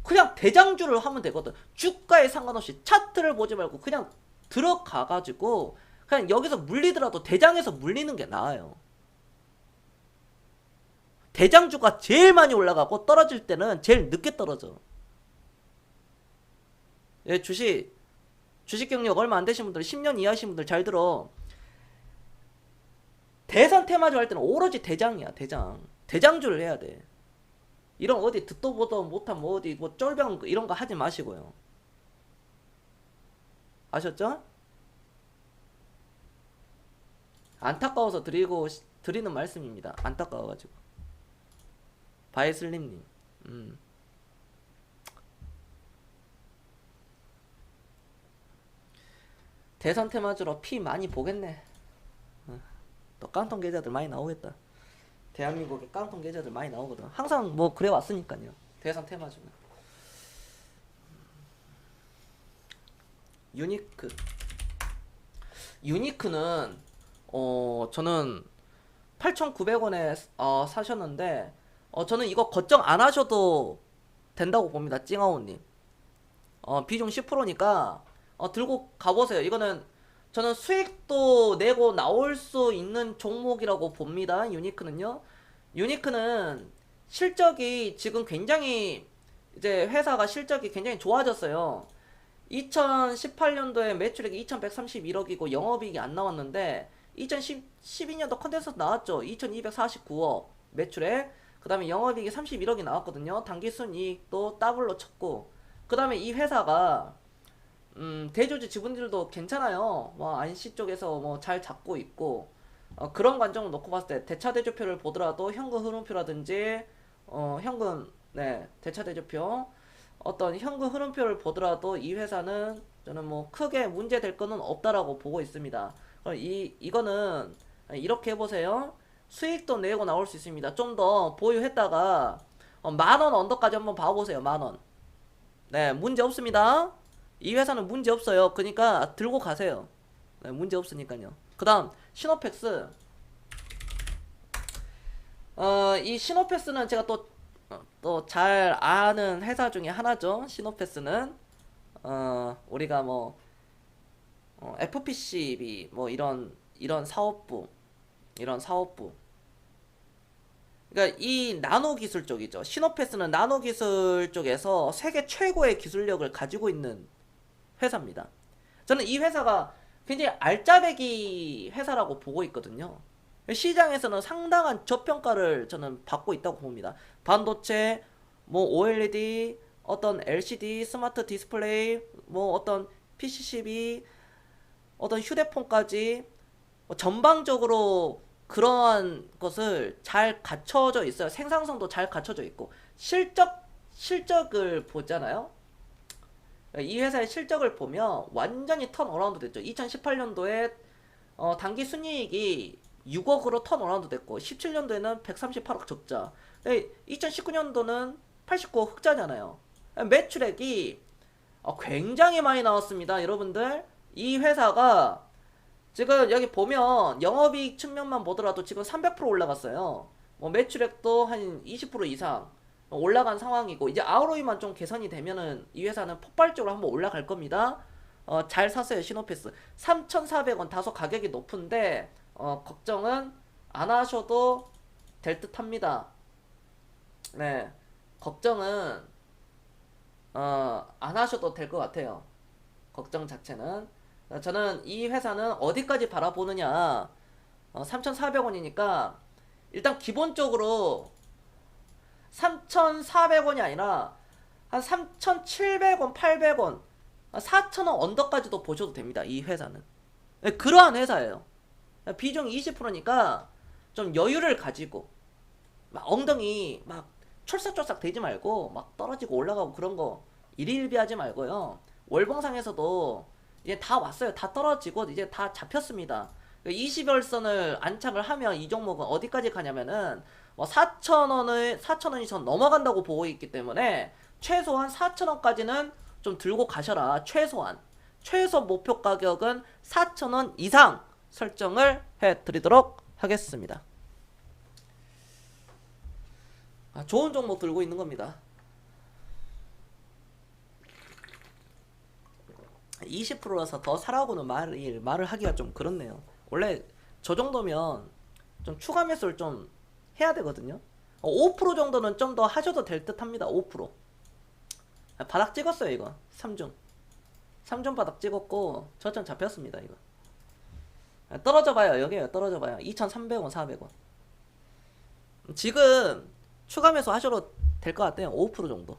그냥 대장주를 하면 되거든. 주가에 상관없이 차트를 보지 말고 그냥 들어가가지고 그냥 여기서 물리더라도 대장에서 물리는 게 나아요. 대장주가 제일 많이 올라가고 떨어질 때는 제일 늦게 떨어져. 예, 주식 경력 얼마 안 되신 분들, 10년 이하신 분들 잘 들어. 대선 테마주 할 때는 오로지 대장이야, 대장. 대장주를 해야 돼. 이런 어디 듣도 보도 못한 뭐 어디 뭐 쫄병 이런 거 하지 마시고요. 아셨죠? 안타까워서 드리는 말씀입니다. 안타까워가지고. 바이슬림님. 대선 테마주로 피 많이 보겠네. 또 깡통 계좌들 많이 나오겠다. 대한민국에 깡통 계좌들 많이 나오거든. 항상 뭐 그래 왔으니까요. 대선 테마주는. 유니크는 저는 8,900원에 사셨는데 저는 이거 걱정 안 하셔도 된다고 봅니다. 찡아오님. 비중 10%니까 들고 가보세요. 이거는 저는 수익도 내고 나올 수 있는 종목이라고 봅니다. 유니크는요. 유니크는 실적이 지금 굉장히 이제 회사가 실적이 굉장히 좋아졌어요. 2018년도에 매출액이 2131억이고 영업이익이 안 나왔는데 2012년도 컨덴서스 나왔죠. 2249억 매출액. 그 다음에 영업이익이 31억이 나왔거든요. 당기순이익도 더블로 쳤고, 그 다음에 이 회사가 대주주 지분율도 괜찮아요. 뭐 안시 쪽에서 뭐 잘 잡고 있고, 그런 관점을 놓고 봤을 때 대차 대조표를 보더라도 현금 흐름표라든지 현금, 네, 대차 대조표, 어떤 현금 흐름표를 보더라도 이 회사는 저는 뭐 크게 문제될 거는 없다라고 보고 있습니다. 그럼 이거는 이렇게 해보세요. 수익도 내고 나올 수 있습니다. 좀 더 보유했다가 만원 언더까지 한번 봐보세요. 만원. 네, 문제 없습니다. 이 회사는 문제 없어요. 그러니까 들고 가세요. 네, 문제 없으니까요. 그 다음 시노펙스. 이 시노패스는 제가 또 잘 아는 회사 중에 하나죠. 시노패스는 우리가 뭐 FPCB 뭐 이런 사업부, 그러니까 이 나노 기술 쪽이죠. 시노패스는 나노 기술 쪽에서 세계 최고의 기술력을 가지고 있는 회사입니다. 저는 이 회사가 굉장히 알짜배기 회사라고 보고 있거든요. 시장에서는 상당한 저평가를 저는 받고 있다고 봅니다. 반도체, 뭐 OLED, 어떤 LCD, 스마트 디스플레이, 뭐 어떤 PCB, 어떤 휴대폰까지 전방적으로 그러한 것을 잘 갖춰져 있어요. 생산성도 잘 갖춰져 있고 실적을 보잖아요. 이 회사의 실적을 보면 완전히 턴어라운드 됐죠. 2018년도에 당기 순이익이 6억으로 턴어라운드 됐고 17년도에는 138억 적자, 2019년도는 89억 흑자잖아요. 매출액이 굉장히 많이 나왔습니다. 여러분들, 이 회사가 지금 여기 보면 영업이익 측면만 보더라도 지금 300% 올라갔어요. 뭐 매출액도 한 20% 이상 올라간 상황이고, 이제 ROE만 좀 개선이 되면은 이 회사는 폭발적으로 한번 올라갈 겁니다. 잘 샀어요. 시노패스 3,400원, 다소 가격이 높은데 걱정은 안 하셔도 될 듯 합니다. 네, 걱정은 안 하셔도 될 것 같아요. 걱정 자체는. 저는 이 회사는 어디까지 바라보느냐, 3,400원이니까 일단 기본적으로 3,400원이 아니라 한 3,700원, 800원, 4,000원 언더까지도 보셔도 됩니다. 이 회사는. 네, 그러한 회사예요. 비중 20%니까 좀 여유를 가지고 막 엉덩이 막 촐싹촐싹 대지 말고 막 떨어지고 올라가고 그런 거 일희일비하지 말고요. 월봉상에서도 이제 다 왔어요. 다 떨어지고 이제 다 잡혔습니다. 20열선을 안착을 하면 이 종목은 어디까지 가냐면은 뭐 4,000원이 전 넘어간다고 보고 있기 때문에 최소한 4,000원까지는 좀 들고 가셔라. 최소 목표 가격은 4,000원 이상 설정을 해드리도록 하겠습니다. 좋은 종목 들고 있는 겁니다. 20%라서 더 사라고는 말을 하기가 좀 그렇네요. 원래 저 정도면 좀 추가 매수를 좀 해야 되거든요. 5% 정도는 좀 더 하셔도 될 듯 합니다. 5%. 바닥 찍었어요, 이거. 3중 바닥 찍었고 저점 잡혔습니다, 이거. 떨어져 봐요. 여기에요. 떨어져 봐요. 2,300원, 400원. 지금 추가 매수 하셔도 될 것 같아요. 5% 정도.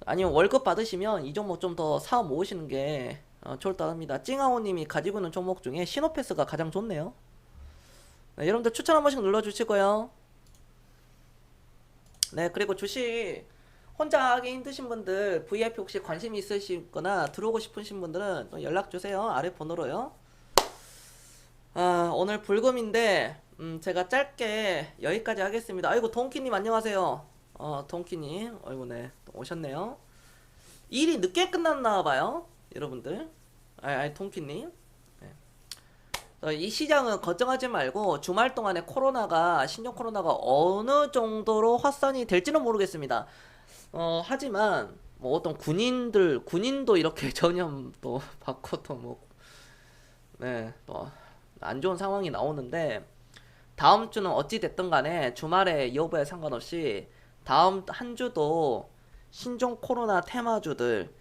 아니면 월급 받으시면 이 종목 좀 더 사업 모으시는 게 좋을 듯 합니다. 찡하오님이 가지고 있는 종목 중에 시노패스가 가장 좋네요. 네, 여러분들 추천 한 번씩 눌러주시고요. 네, 그리고 주식 혼자 하기 힘드신 분들, VIP 혹시 관심 있으시거나 들어오고 싶으신 분들은 또 연락주세요. 아래 번호로요. 오늘 불금인데 제가 짧게 여기까지 하겠습니다. 아이고, 동키님 안녕하세요. 동키님, 아이고, 네, 또 오셨네요. 일이 늦게 끝났나봐요, 여러분들. 동키님. 네. 이 시장은 걱정하지 말고 주말 동안에 신종 코로나가 어느 정도로 확산이 될지는 모르겠습니다. 하지만 뭐 어떤 군인도 이렇게 전염도 받고 또 뭐, 네, 또 안 좋은 상황이 나오는데, 다음 주는 어찌 됐든 간에 주말에 여부에 상관없이 다음 한 주도 신종 코로나 테마주들,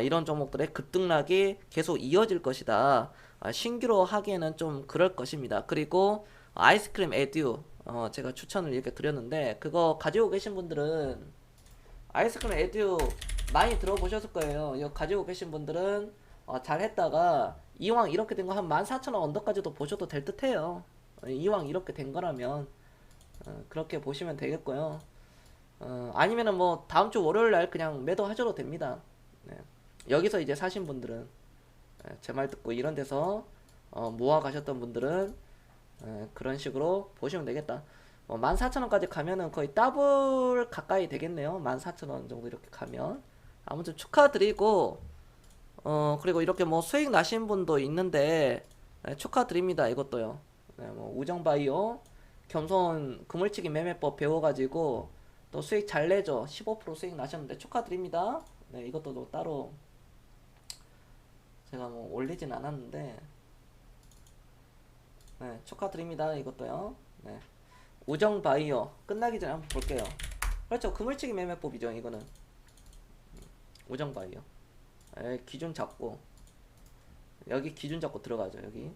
이런 종목들의 급등락이 계속 이어질 것이다. 신규로 하기에는 좀 그럴 것입니다. 그리고 아이스크림 에듀, 제가 추천을 이렇게 드렸는데, 그거 가지고 계신 분들은 아이스크림 에듀 많이 들어보셨을 거예요. 이거 가지고 계신 분들은 잘 했다가 이왕 이렇게 된 거 한 14,000원 언더까지도 보셔도 될 듯해요. 이왕 이렇게 된 거라면 그렇게 보시면 되겠고요. 아니면은 뭐 다음 주 월요일 날 그냥 매도하셔도 됩니다. 네. 여기서 이제 사신 분들은, 제 말 듣고 이런 데서 모아 가셨던 분들은 그런 식으로 보시면 되겠다. 14,000원까지 가면은 거의 더블 가까이 되겠네요. 14,000원 정도 이렇게 가면. 아무튼 축하드리고, 그리고 이렇게 뭐 수익 나신 분도 있는데, 축하드립니다. 이것도요. 네, 뭐 우정바이오 겸손 그물치기 매매법 배워가지고 또 수익 잘 내죠. 15% 수익 나셨는데 축하드립니다. 네, 이것도 또 따로 제가 뭐 올리진 않았는데, 네, 축하드립니다. 이것도요. 네. 우정바이오 끝나기 전에 한번 볼게요. 그렇죠. 그물치기 매매법이죠. 이거는 우정바이오. 기준 잡고, 여기 기준 잡고 들어가죠. 여기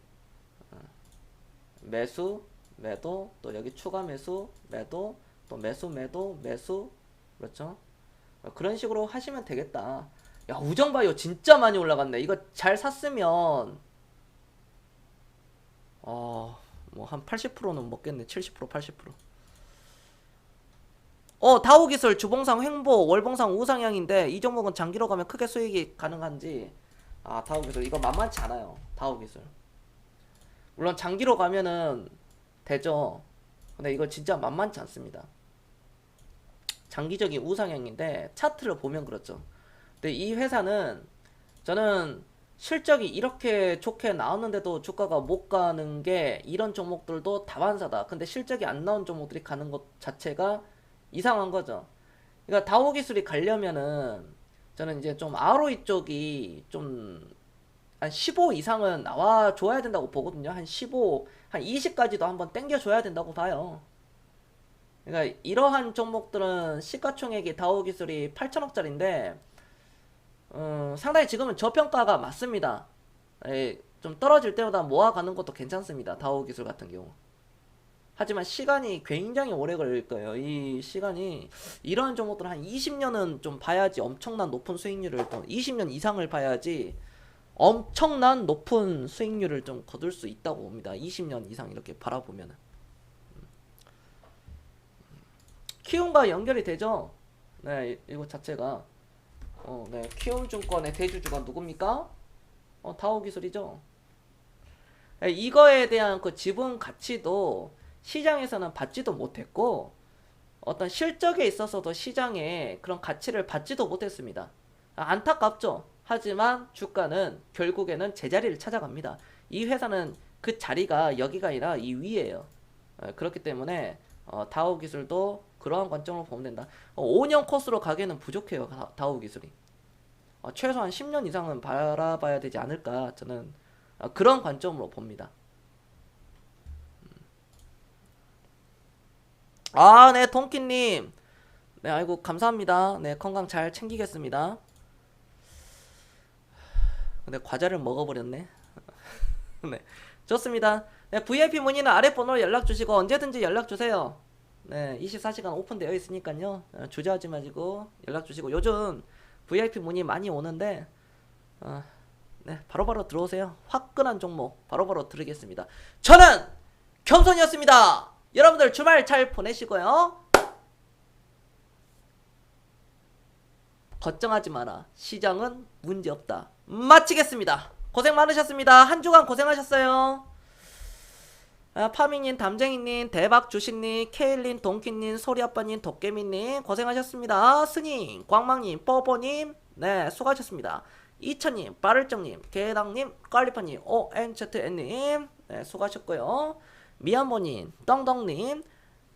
매수, 매도, 또 여기 추가 매수, 매도, 또 매수, 매도, 매수. 그렇죠. 그런 식으로 하시면 되겠다. 야, 우정바이오 진짜 많이 올라갔네. 이거 잘 샀으면 뭐 한 80%는 먹겠네. 70%, 80%. 다우기술 주봉상 횡보, 월봉상 우상향인데 이 종목은 장기로 가면 크게 수익이 가능한지. 다우기술 이거 만만치 않아요. 다우기술 물론 장기로 가면은 되죠. 근데 이거 진짜 만만치 않습니다. 장기적인 우상향인데 차트를 보면 그렇죠. 근데 이 회사는 저는 실적이 이렇게 좋게 나왔는데도 주가가 못 가는 게 이런 종목들도 다반사다. 근데 실적이 안 나온 종목들이 가는 것 자체가 이상한 거죠. 그러니까 다우 기술이 가려면은 저는 이제 좀 ROE 쪽이 좀 한 15 이상은 나와 줘야 된다고 보거든요. 한 15, 한 20까지도 한번 땡겨 줘야 된다고 봐요. 그러니까 이러한 종목들은 시가총액이 다우 기술이 8천억짜리인데 상당히 지금은 저평가가 맞습니다. 좀 떨어질 때마다 모아가는 것도 괜찮습니다. 다우 기술 같은 경우. 하지만 시간이 굉장히 오래 걸릴 거예요. 이 시간이 이런 종목들은 한 20년은 좀 봐야지 엄청난 높은 수익률을 20년 이상을 봐야지 엄청난 높은 수익률을 좀 거둘 수 있다고 봅니다. 20년 이상 이렇게 바라보면은. 키움과 연결이 되죠. 네, 이거 자체가 네, 키움증권의 대주주가 누굽니까? 다오기술이죠. 네, 이거에 대한 그 지분 가치도 시장에서는 받지도 못했고 어떤 실적에 있어서도 시장에 그런 가치를 받지도 못했습니다. 안타깝죠. 하지만 주가는 결국에는 제자리를 찾아갑니다. 이 회사는 그 자리가 여기가 아니라 이 위에요. 그렇기 때문에 다우 기술도 그러한 관점으로 보면 된다. 5년 코스로 가기에는 부족해요. 다우 기술이. 최소한 10년 이상은 바라봐야 되지 않을까. 저는 그런 관점으로 봅니다. 네, 동키님. 네, 아이고, 감사합니다. 네, 건강 잘 챙기겠습니다. 근데 과자를 먹어버렸네. 네, 좋습니다. 네, VIP 문의는 아래 번호로 연락 주시고 언제든지 연락 주세요. 네, 24시간 오픈되어 있으니까요. 주저하지 마시고 연락 주시고 요즘 VIP 문의 많이 오는데 네, 바로바로 들어오세요. 화끈한 종목 바로바로 드리겠습니다. 저는 겸손이었습니다. 여러분들 주말 잘 보내시고요. 걱정하지 마라. 시장은 문제없다. 마치겠습니다. 고생 많으셨습니다. 한 주간 고생하셨어요. 파밍님, 담쟁이님, 대박주식님, 케일님, 동키님, 소리아빠님, 도깨미님 고생하셨습니다. 스님, 광망님, 뽀뽀님 네 수고하셨습니다. 이천님, 빠를정님, 개당님, 깔리파님, ONZN님 네 수고하셨고요. 미안모님, 떵떵님,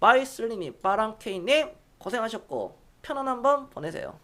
바이슬리님, 빠랑케이님 고생하셨고 편안한 밤 보내세요.